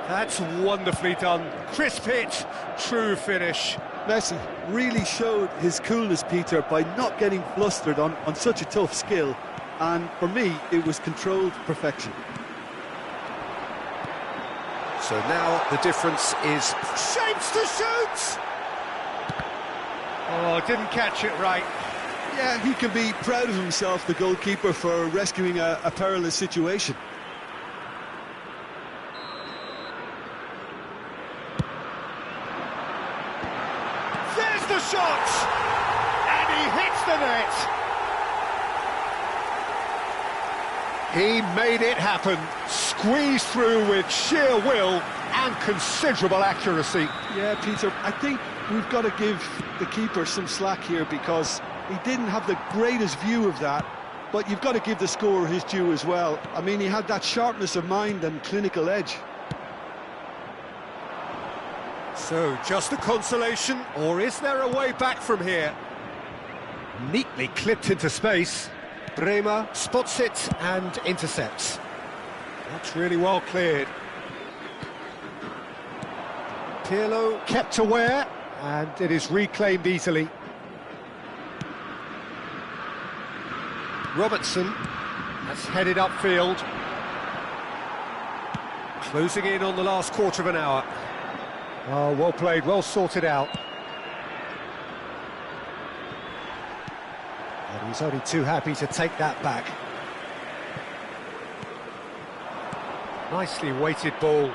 That's wonderfully done. Crisp hit, true finish. Messi really showed his coolness, Peter, by not getting flustered on such a tough skill. And for me, it was controlled perfection. So now the difference is shapes to shoot! Oh, didn't catch it right. Yeah, he can be proud of himself, the goalkeeper, for rescuing a perilous situation. There's the shot! And he hits the net! He made it happen, squeezed through with sheer will and considerable accuracy. Yeah, Peter, I think we've got to give the keeper some slack here, because he didn't have the greatest view of that, but you've got to give the scorer his due as well. I mean, he had that sharpness of mind and clinical edge. So, just a consolation, or is there a way back from here? Neatly clipped into space. Bremer spots it and intercepts. That's really well cleared. Pirlo kept aware, and it is reclaimed easily. Robertson has headed upfield. Closing in on the last quarter of an hour. Oh, well played, well sorted out. And he's only too happy to take that back. Nicely weighted ball.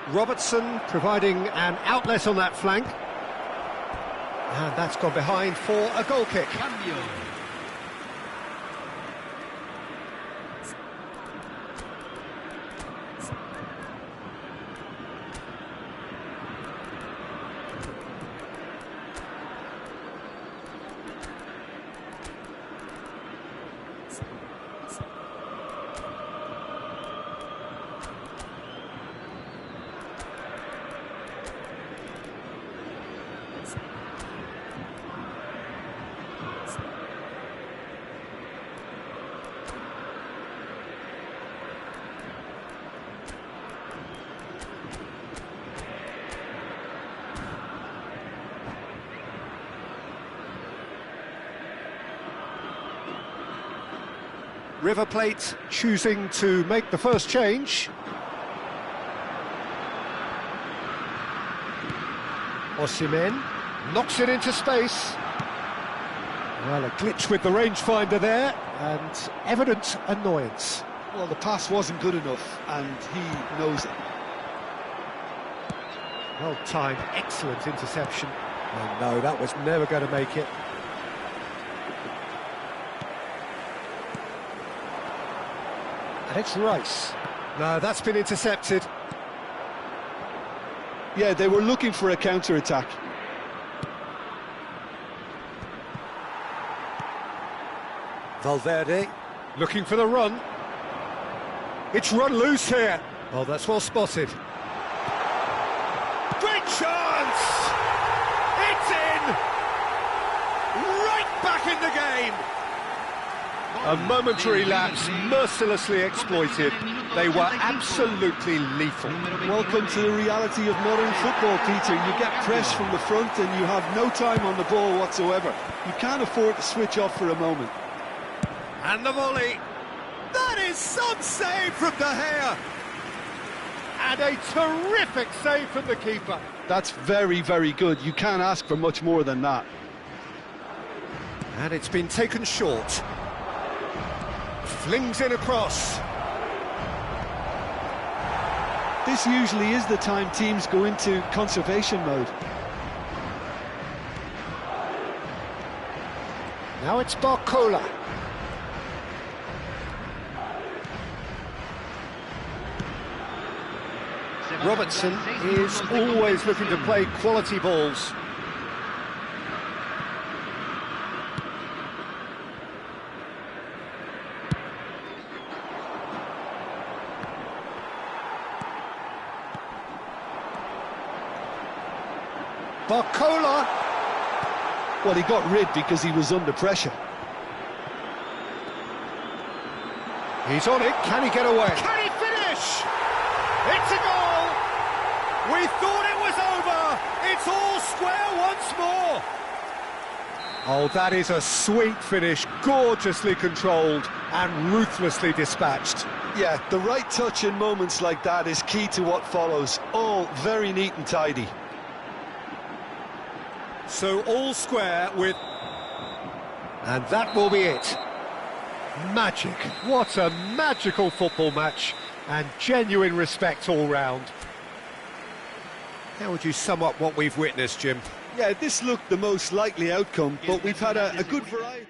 Robertson providing an outlet on that flank. And that's gone behind for a goal kick. Cambio. River Plate choosing to make the first change. Osimhen knocks it into space. Well, a glitch with the rangefinder there, and evident annoyance. Well, the pass wasn't good enough, and he knows it. Well timed, excellent interception. Oh no, that was never going to make it. And it's Rice. No, that's been intercepted. Yeah, they were looking for a counter-attack. Valverde looking for the run. It's run loose here. Oh, that's well spotted. Great chance! It's in! Right back in the game! A momentary lapse, mercilessly exploited. They were absolutely lethal. Welcome to the reality of modern football, Peter. You get pressed from the front and you have no time on the ball whatsoever. You can't afford to switch off for a moment. And the volley. That is some save from De Gea. And a terrific save from the keeper. That's very, very good. You can't ask for much more than that. And it's been taken short. Flings in across. This usually is the time teams go into conservation mode. Now it's Barcola. Robertson is always looking to play quality balls. Barcola. Well, he got rid because he was under pressure. He's on it. Can he get away? Can he finish? It's a goal. We thought it was over. It's all square once more. Oh, that is a sweet finish. Gorgeously controlled and ruthlessly dispatched. Yeah, the right touch in moments like that is key to what follows. All very neat and tidy. So all square with... And that will be it. Magic. What a magical football match. And genuine respect all round. How would you sum up what we've witnessed, Jim? Yeah, this looked the most likely outcome, but we've had a good variety.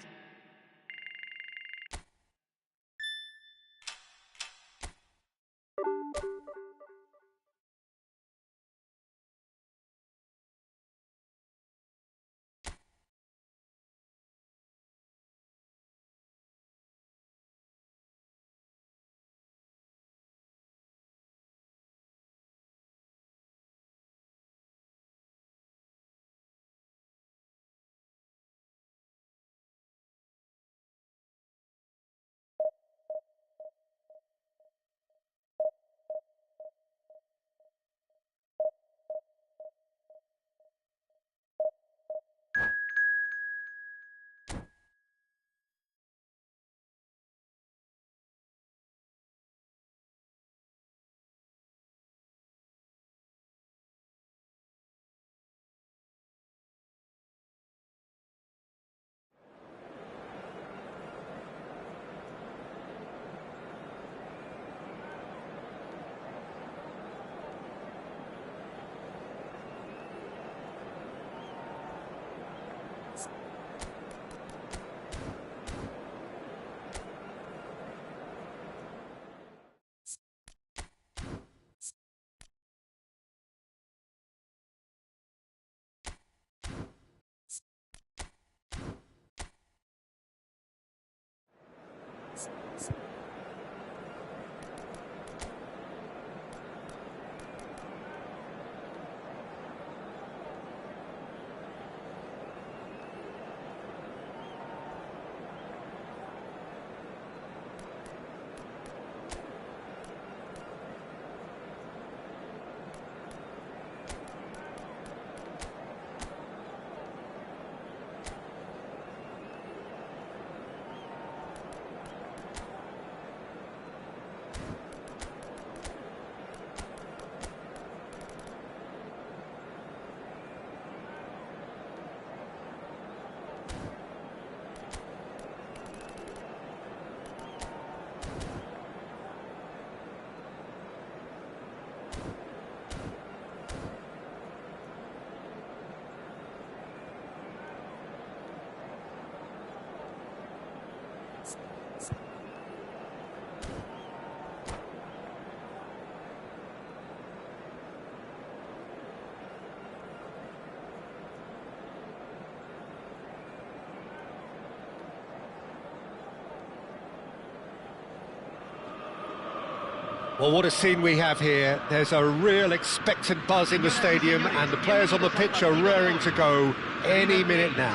Well, what a scene we have here. There's a real expectant buzz in the stadium, and the players on the pitch are raring to go any minute now.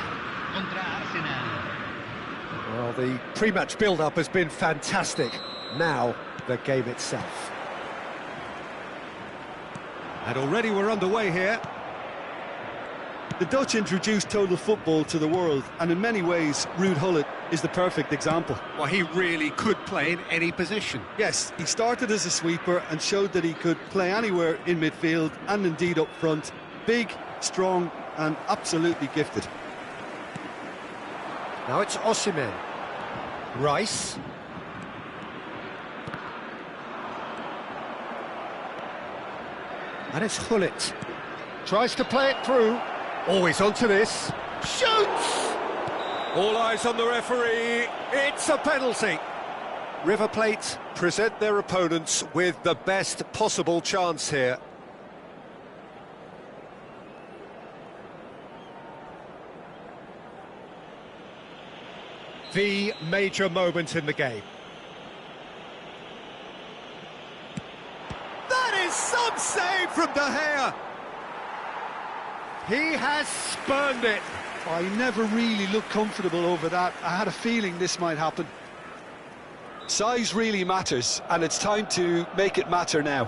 Contra Arsenal. Well, the pre-match build-up has been fantastic. Now, the game itself. And already we're underway here. The Dutch introduced total football to the world, and in many ways, Ruud Gullit is the perfect example. Well, he really could play in any position. Yes, he started as a sweeper and showed that he could play anywhere in midfield and indeed up front. Big, strong and absolutely gifted. Now it's Osimhen. Rice. And it's Gullit. Tries to play it through. Always onto this. Shoots! All eyes on the referee. It's a penalty. River Plate present their opponents with the best possible chance here. The major moment in the game. That is some save from De Gea. He has spurned it. I never really looked comfortable over that. I had a feeling this might happen. Size really matters, and it's time to make it matter now.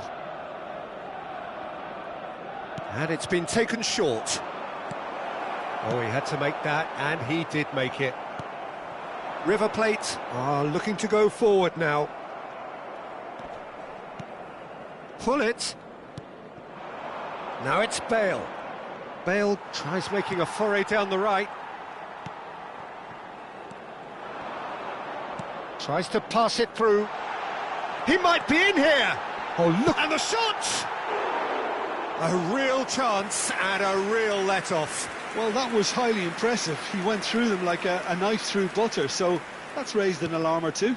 And it's been taken short. Oh, he had to make that, and he did make it. River Plate are looking to go forward now. Pull it. Now it's Bale. Bale tries making a foray down the right. Tries to pass it through. He might be in here. Oh, look. And the shot! A real chance and a real let-off. Well, that was highly impressive. He went through them like a knife through butter, so that's raised an alarm or two.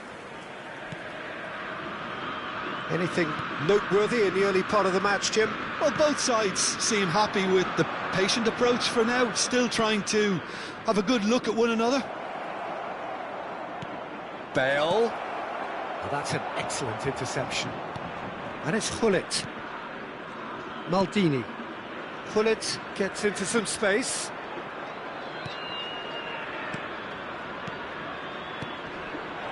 Anything noteworthy in the early part of the match, Jim? Well, both sides seem happy with the patient approach for now, still trying to have a good look at one another. Bale. Oh, that's an excellent interception. And it's Gullit. Maldini. Gullit gets into some space.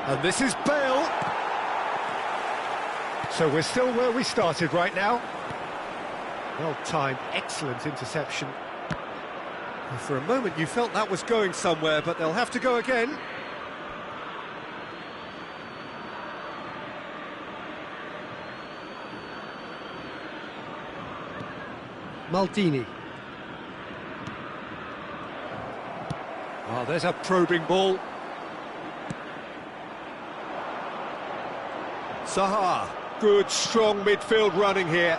And this is Bale. So we're still where we started right now. Well timed, excellent interception. Well, for a moment you felt that was going somewhere, but they'll have to go again. Maldini. Oh, there's a probing ball. Zaha. Good, strong midfield running here.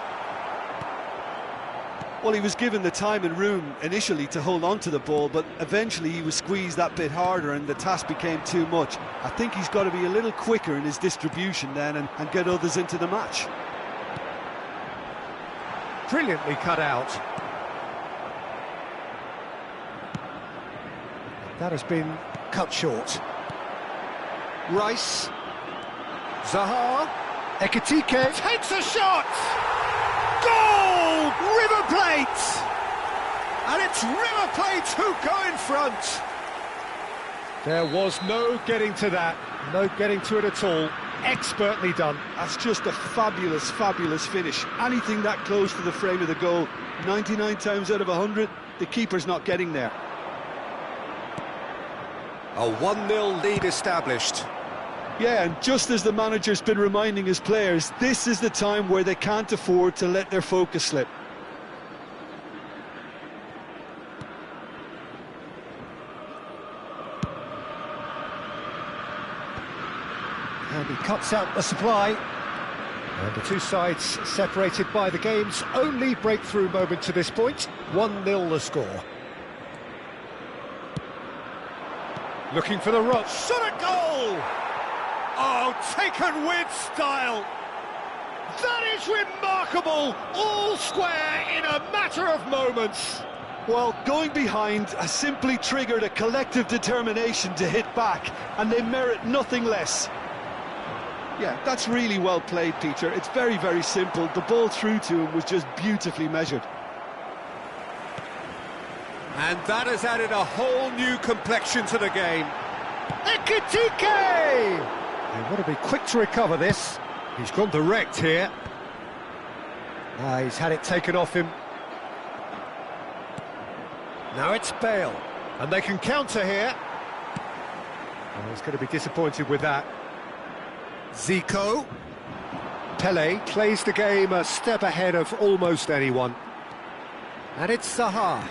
Well, he was given the time and room initially to hold on to the ball, but eventually he was squeezed that bit harder and the task became too much. I think he's got to be a little quicker in his distribution then and get others into the match. Brilliantly cut out. That has been Cut short. Rice. Zaha. Ekitike takes a shot! Goal! River Plate! And it's River Plate who go in front. There was no getting to that, no getting to it at all. Expertly done. That's just a fabulous, fabulous finish. Anything that close to the frame of the goal, 99 times out of 100, the keeper's not getting there. A 1-0 lead established. Yeah, and just as the manager's been reminding his players, this is the time where they can't afford to let their focus slip. And he cuts out the supply. And the two sides separated by the game's only breakthrough moment to this point. 1-0 the score. Looking for the rock. Shot at goal! Oh, taken with style. That is remarkable. All square in a matter of moments. Well, going behind has simply triggered a collective determination to hit back, and they merit nothing less. Yeah, that's really well played, Peter. It's very, very simple. The ball through to him was just beautifully measured. And that has added a whole new complexion to the game. Ekitike! They want to be quick to recover this. He's gone direct here. He's had it taken off him. Now it's Bale. And they can counter here. Oh, he's going to be disappointed with that. Zico. Pele plays the game a step ahead of almost anyone. And it's Zaha.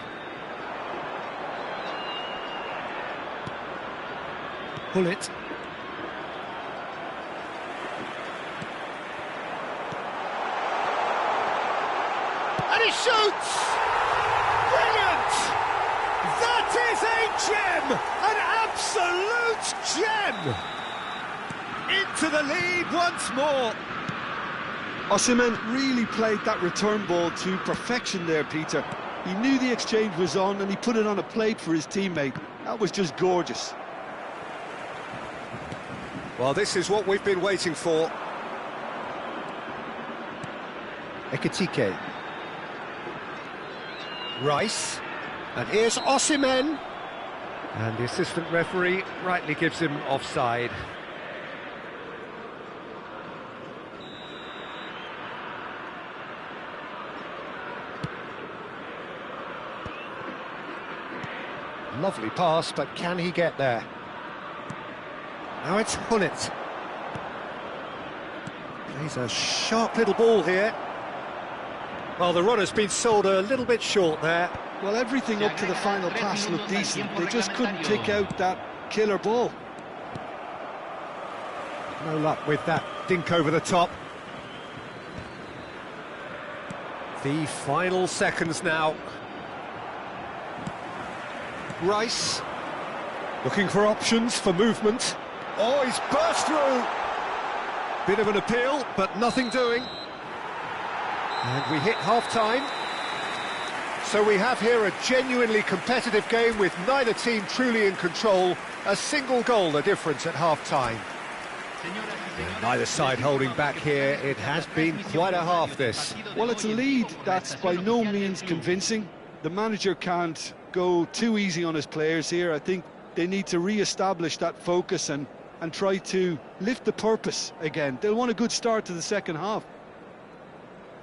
Gullit. And he shoots! Brilliant! That is a gem! An absolute gem! Into the lead once more. Osimhen really played that return ball to perfection there, Peter. He knew the exchange was on and he put it on a plate for his teammate. That was just gorgeous. Well, this is what we've been waiting for. Ekitike. Rice. And here's Osimhen. And the assistant referee rightly gives him offside. Lovely pass, but can he get there? Now it's Gullit. Plays a sharp little ball here. Well, the runner's been sold a little bit short there. Well, everything up to the final pass looked decent. They just couldn't pick out that killer ball. No luck with that dink over the top. The final seconds now. Rice. Looking for options for movement. Oh, he's burst through. Bit of an appeal, but nothing doing. And we hit half-time. So we have here a genuinely competitive game with neither team truly in control. A single goal the difference at half-time. Neither side holding back here. It has been quite a half, this. Well, it's a lead that's by no means convincing. The manager can't go too easy on his players here. I think they need to re-establish that focus and try to lift the purpose again. They'll want a good start to the second half.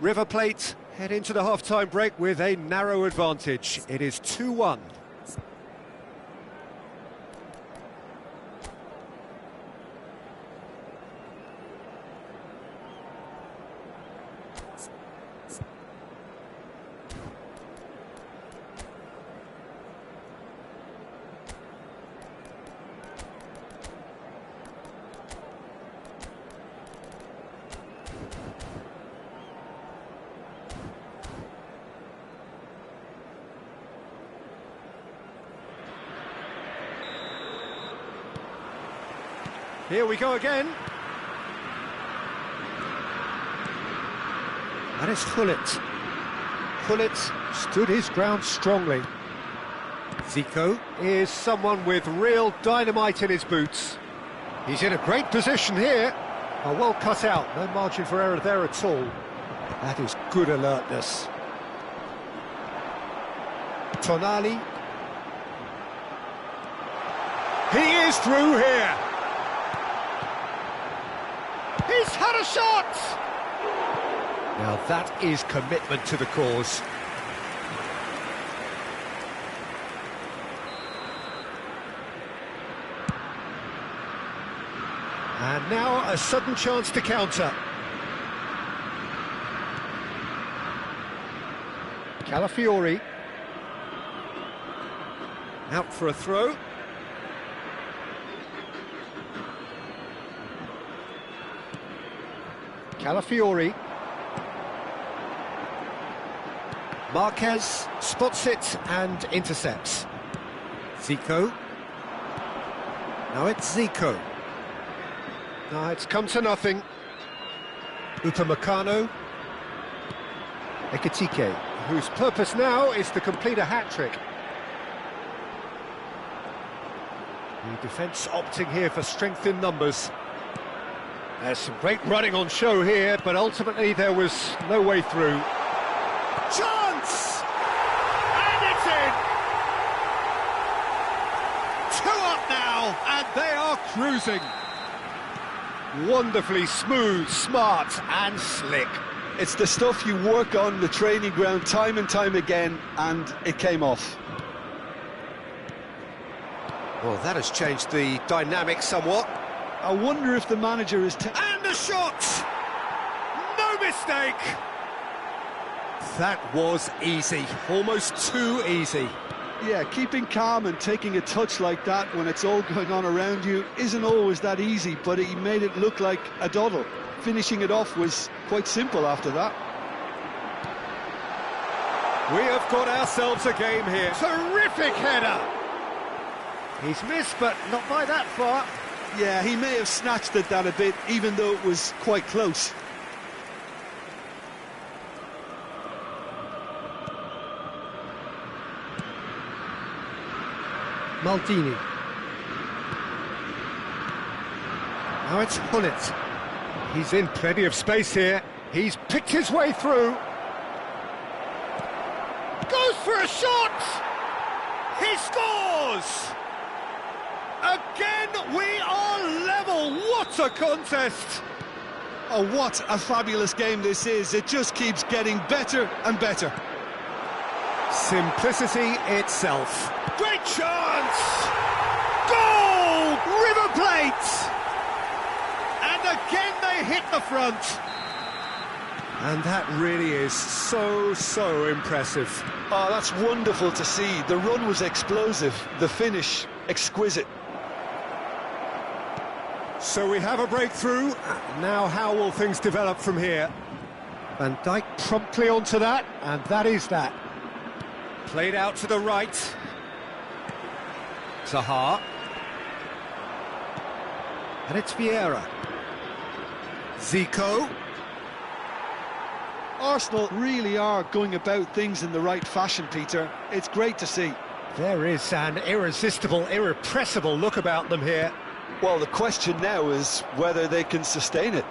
River Plate head into the half-time break with a narrow advantage. It is 2-1. Here we go again. And it's Gullit. Gullit stood his ground strongly. Zico is someone with real dynamite in his boots. He's in a great position here. Oh, well cut out, no margin for error there at all. That is good alertness. Tonali. He is through here. He's had a shot! Now that is commitment to the cause. And now a sudden chance to counter. Calafiori. Out for a throw. Calafiori. Marquez spots it and intercepts. Zico. Now it's Zico. No, it's come to nothing. Upamecano. Ekitike, whose purpose now is to complete a hat-trick. The defence opting here for strength in numbers. There's some great running on show here, but ultimately there was no way through. Chance! And it's in! 2 up now, and they are cruising. Wonderfully smooth, smart and slick. It's the stuff you work on the training ground time and time again, and it came off. Well, that has changed the dynamic somewhat. I wonder if the manager is... And the shot! No mistake! That was easy, almost too easy. Yeah, keeping calm and taking a touch like that when it's all going on around you isn't always that easy, but he made it look like a doddle. Finishing it off was quite simple after that. We have got ourselves a game here. Terrific header! He's missed, but not by that far. Yeah, he may have snatched at that a bit, even though it was quite close. Maldini. Now it's Hullet. He's in plenty of space here. He's picked his way through. Goes for a shot! He scores! Again, we are level. What a contest! Oh, what a fabulous game this is. It just keeps getting better and better. Simplicity itself. Great chance! Goal! River Plate! And again they hit the front. And that really is so impressive. Oh, that's wonderful to see. The run was explosive, the finish exquisite. So we have a breakthrough. Now how will things develop from here? Van Dijk promptly onto that, and that is that. Played out to the right. Zaha. And it's Vieira. Zico. Arsenal really are going about things in the right fashion, Peter. It's great to see. There is an irresistible, irrepressible look about them here. Well, the question now is whether they can sustain it.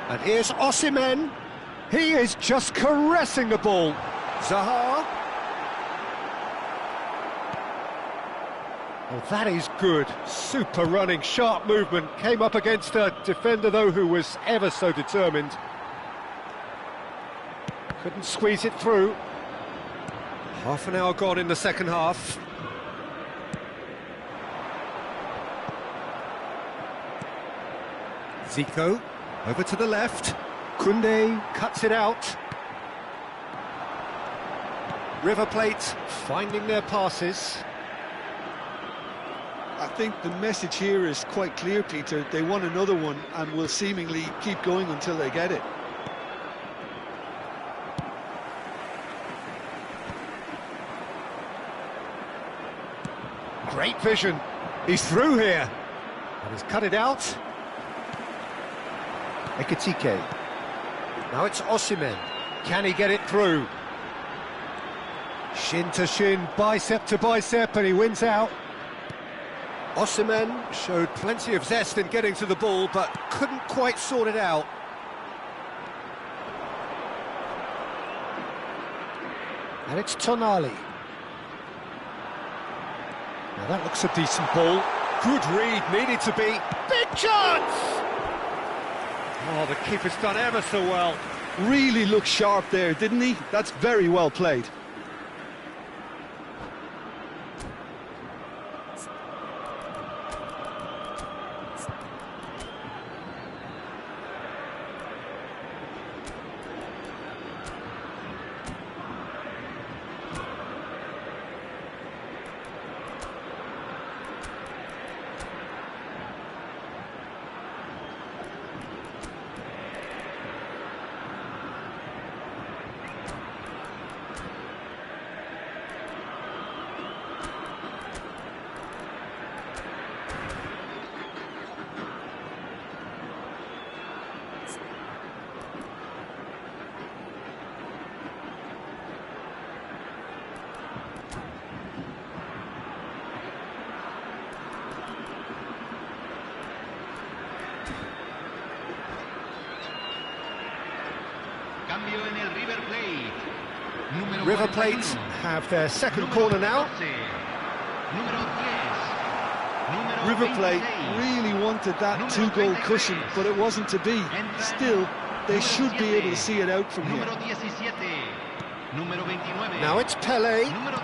And here's Osimhen. He is just caressing the ball. Zaha. Oh, that is good. Super running, sharp movement. Came up against a defender, though, who was ever so determined. Couldn't squeeze it through. Half an hour gone in the second half. Zico, over to the left. Koundé cuts it out. River Plate finding their passes. I think the message here is quite clear, Peter. They want another one and will seemingly keep going until they get it. Great vision. He's through here. And he's cut it out. Ekitike. Now it's Osimhen. Can he get it through? Shin to shin, bicep to bicep, and he wins out. Osimhen showed plenty of zest in getting to the ball, but couldn't quite sort it out. And it's Tonali. Now that looks a decent ball. Good read, needed to be. Big chance! Oh, the keeper's done ever so well. Really looked sharp there, didn't he? That's very well played. Cambio en el River Plate. Número River 41. Plate have their second Número corner now. 12. Número 10. Número River Plate 26. really wanted that Número two-goal 33. cushion, but it wasn't to be. Still, they should be able to see it out from here. Número 17. Número 29. Now it's Pele. Número 2.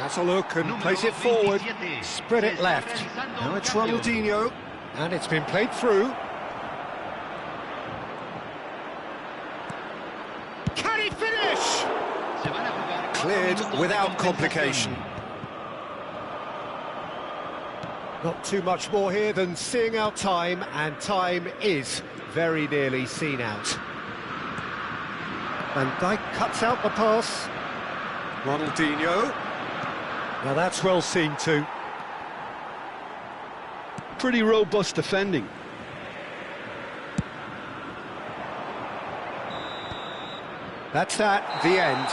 Has a look and Número plays it forward. 27. Spread Se it está left. realizando Now un it's cambio. Ronaldinho. And it's been played through. Can he finish? Se van a jugar 4 Cleared minutos de without compensación. complication. Not too much more here than seeing out time, and time is very nearly seen out. Van Dijk cuts out the pass. Ronaldinho. Now that's well seen too. Pretty robust defending. That's that, the end.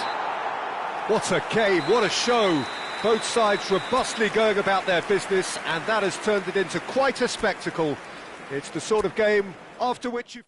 What a game, what a show. Both sides robustly going about their business, and that has turned it into quite a spectacle. It's the sort of game after which you...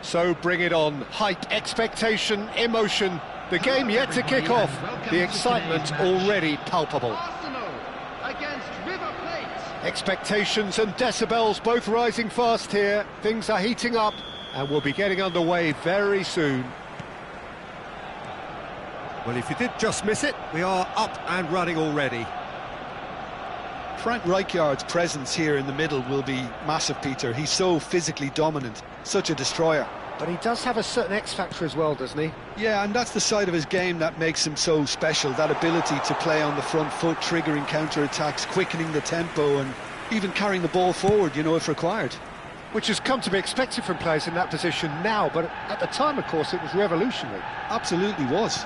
So bring it on. Hype, expectation, emotion. The game yet to kick off. The excitement already palpable. Arsenal against River Plate. Expectations and decibels both rising fast here. Things are heating up and we'll be getting underway very soon. Well, if you did just miss it, we are up and running already. Frank Rijkaard's presence here in the middle will be massive, Peter. He's so physically dominant, such a destroyer. But he does have a certain X-factor as well, doesn't he? Yeah, and that's the side of his game that makes him so special, that ability to play on the front foot, triggering counter-attacks, quickening the tempo and even carrying the ball forward, you know, if required. Which has come to be expected from players in that position now, but at the time, of course, it was revolutionary. Absolutely was.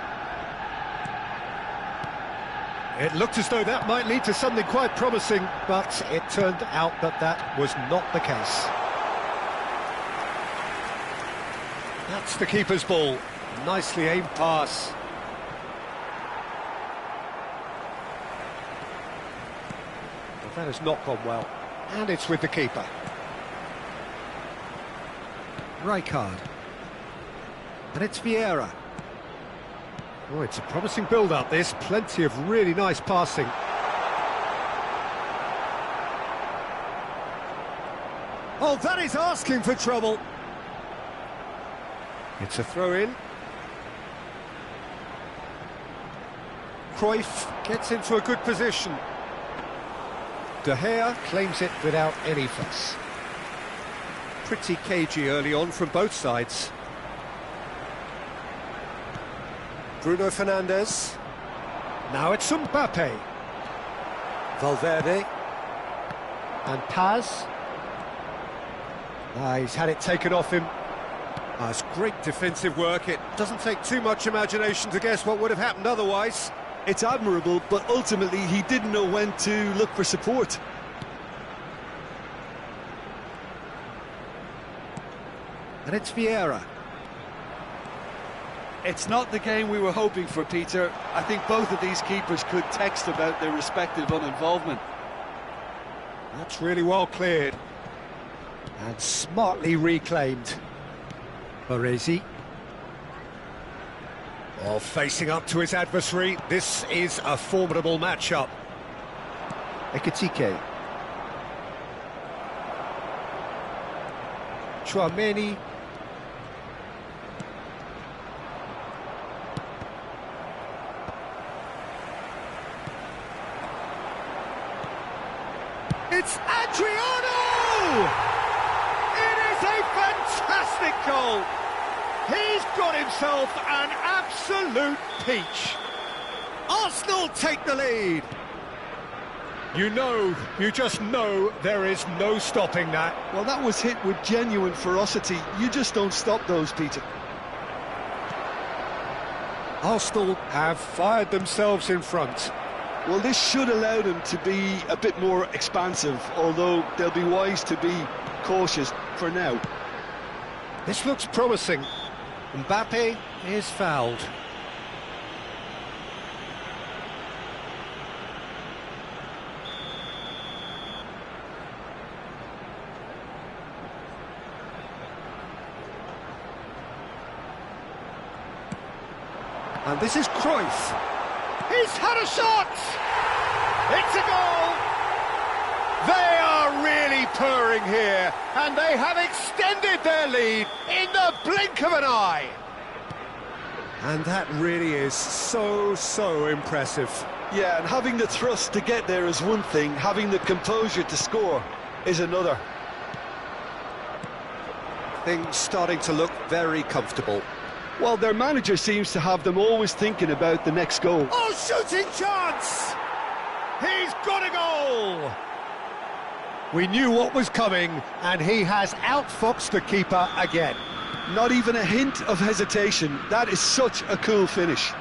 It looked as though that might lead to something quite promising, but it turned out that that was not the case. That's the keeper's ball. Nicely aimed pass. But that has not gone well. And it's with the keeper. Rijkaard. And it's Vieira. Oh, it's a promising build-up, this. Plenty of really nice passing. Oh, that is asking for trouble. It's a throw-in. Cruyff gets into a good position. De Gea claims it without any fuss. Pretty cagey early on from both sides. Bruno Fernandes. Now it's Mbappe. Valverde. And Paz. He's had it taken off him. It's great defensive work. It doesn't take too much imagination to guess what would have happened otherwise. It's admirable, but ultimately he didn't know when to look for support. And it's Vieira. It's not the game we were hoping for, Peter. I think both of these keepers could text about their respective uninvolvement. That's really well cleared. And smartly reclaimed. Baresi. Oh, facing up to his adversary. This is a formidable matchup. Ekitike. Tchouaméni. It's Adriano! It is a fantastic goal! He's got himself an absolute peach. Arsenal take the lead. You just know there is no stopping that. Well, that was hit with genuine ferocity. You just don't stop those, Peter. Arsenal have fired themselves in front. Well, this should allow them to be a bit more expansive, although they'll be wise to be cautious for now. This looks promising. Mbappe is fouled. And this is Cruyff. He's had a shot! It's a goal! They are really purring here, and they have extended their lead in the blink of an eye. And that really is so impressive. Yeah, and having the thrust to get there is one thing, having the composure to score is another. Things starting to look very comfortable. Well, their manager seems to have them always thinking about the next goal. Oh, shooting chance! He's got a goal! We knew what was coming, and he has outfoxed the keeper again. Not even a hint of hesitation. That is such a cool finish.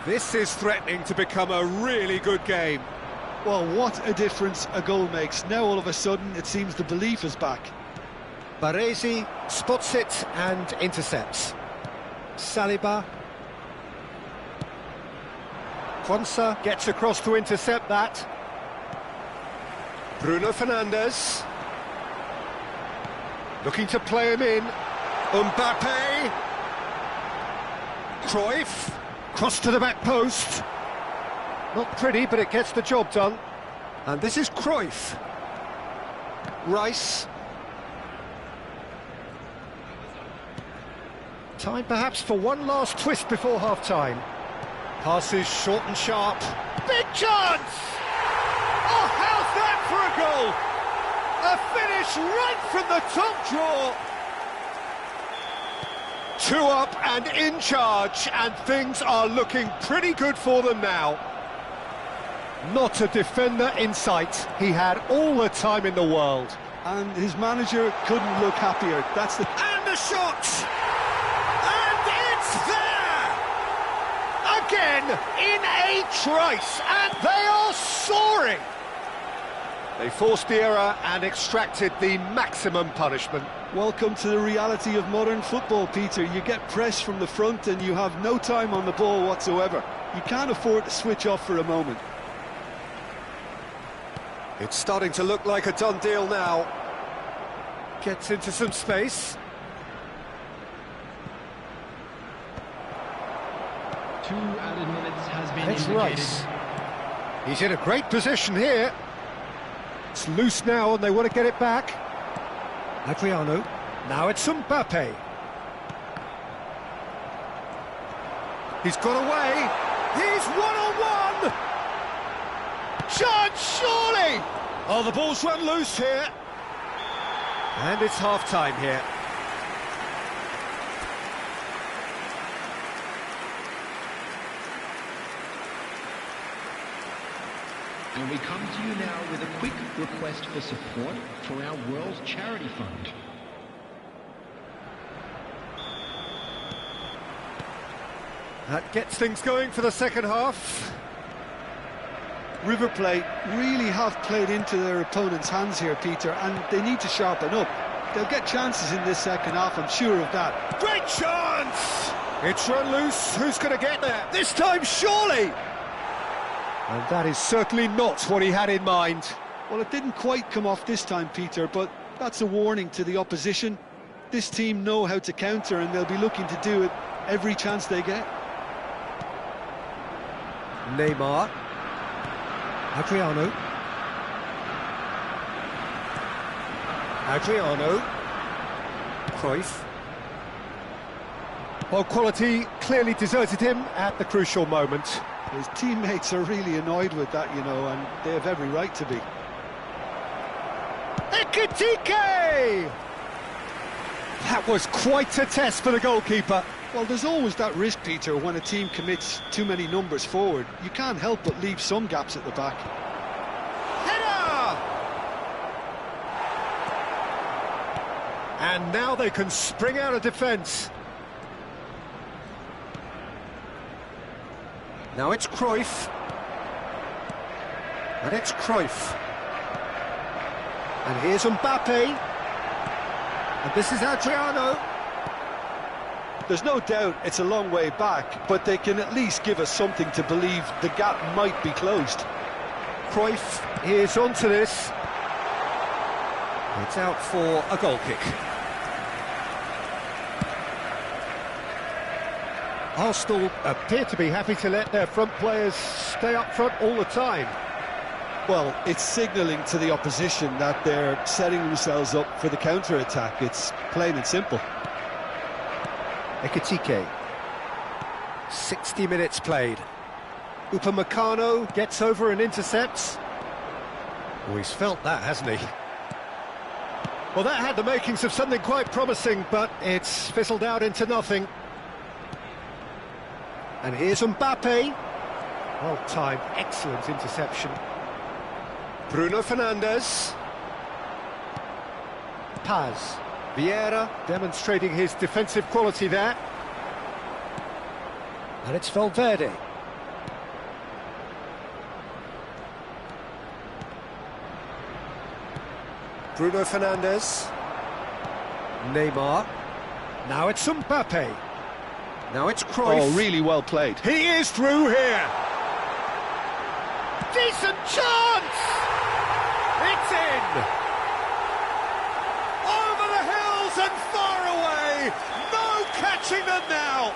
This is threatening to become a really good game. Well, what a difference a goal makes. Now all of a sudden it seems the belief is back. Baresi spots it and intercepts. Saliba. Quansah gets across to intercept that. Bruno Fernandes. Looking to play him in. Mbappe. Cruyff. Cross to the back post. Not pretty, but it gets the job done. And this is Cruyff. Rice. Time perhaps for one last twist before half-time. Passes short and sharp. Big chance! Oh, how's that for a goal? A finish right from the top draw. 2 up and in charge, and things are looking pretty good for them now. Not a defender in sight. He had all the time in the world. And his manager couldn't look happier. That's the... And the shot! And it's there! Again, in a trice, and they are soaring! They forced the error and extracted the maximum punishment. Welcome to the reality of modern football, Peter. You get pressed from the front and you have no time on the ball whatsoever. You can't afford to switch off for a moment. It's starting to look like a done deal now. Gets into some space. 2 added minutes has been It's indicated. Rice. He's in a great position here. It's loose now and they want to get it back. Adriano. Now it's Mbappe. He's got away. He's one-on-one. Chance, surely. Oh, the ball's run loose here. And it's half-time here. And we come to you now with a quick request for support for our World Charity Fund. That gets things going for the second half. River Plate really have played into their opponent's hands here, Peter, and they need to sharpen up. They'll get chances in this second half, I'm sure of that. Great chance! It's run loose. Who's going to get there? This time, surely! And that is certainly not what he had in mind. Well, it didn't quite come off this time, Peter, but that's a warning to the opposition. This team know how to counter, and they'll be looking to do it every chance they get. Neymar. Adriano. Adriano. Cruyff. Well, quality clearly deserted him at the crucial moment. His teammates are really annoyed with that, you know, and they have every right to be. Ekitike! That was quite a test for the goalkeeper. Well, there's always that risk, Peter, when a team commits too many numbers forward. You can't help but leave some gaps at the back. Header! And now they can spring out of defence. Now it's Cruyff. And it's Cruyff. And here's Mbappe. And this is Adriano. There's no doubt it's a long way back, but they can at least give us something to believe the gap might be closed. Cruyff is onto this. It's out for a goal kick. Arsenal appear to be happy to let their front players stay up front all the time. Well, it's signalling to the opposition that they're setting themselves up for the counter-attack. It's plain and simple. Ekitike. 60 minutes played. Upamecano gets over and intercepts. Oh, he's felt that, hasn't he? Well, that had the makings of something quite promising, but it's fizzled out into nothing. And here's Mbappe. Well timed, excellent interception. Bruno Fernandes. Paz. Vieira demonstrating his defensive quality there. And it's Valverde. Bruno Fernandes. Neymar. Now it's Mbappe. Now it's Cruyff. Oh, really well played. He is through here. Decent chance! It's in! Over the hill and far away! No catching them now!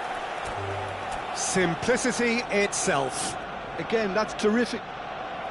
Simplicity itself. Again, that's terrific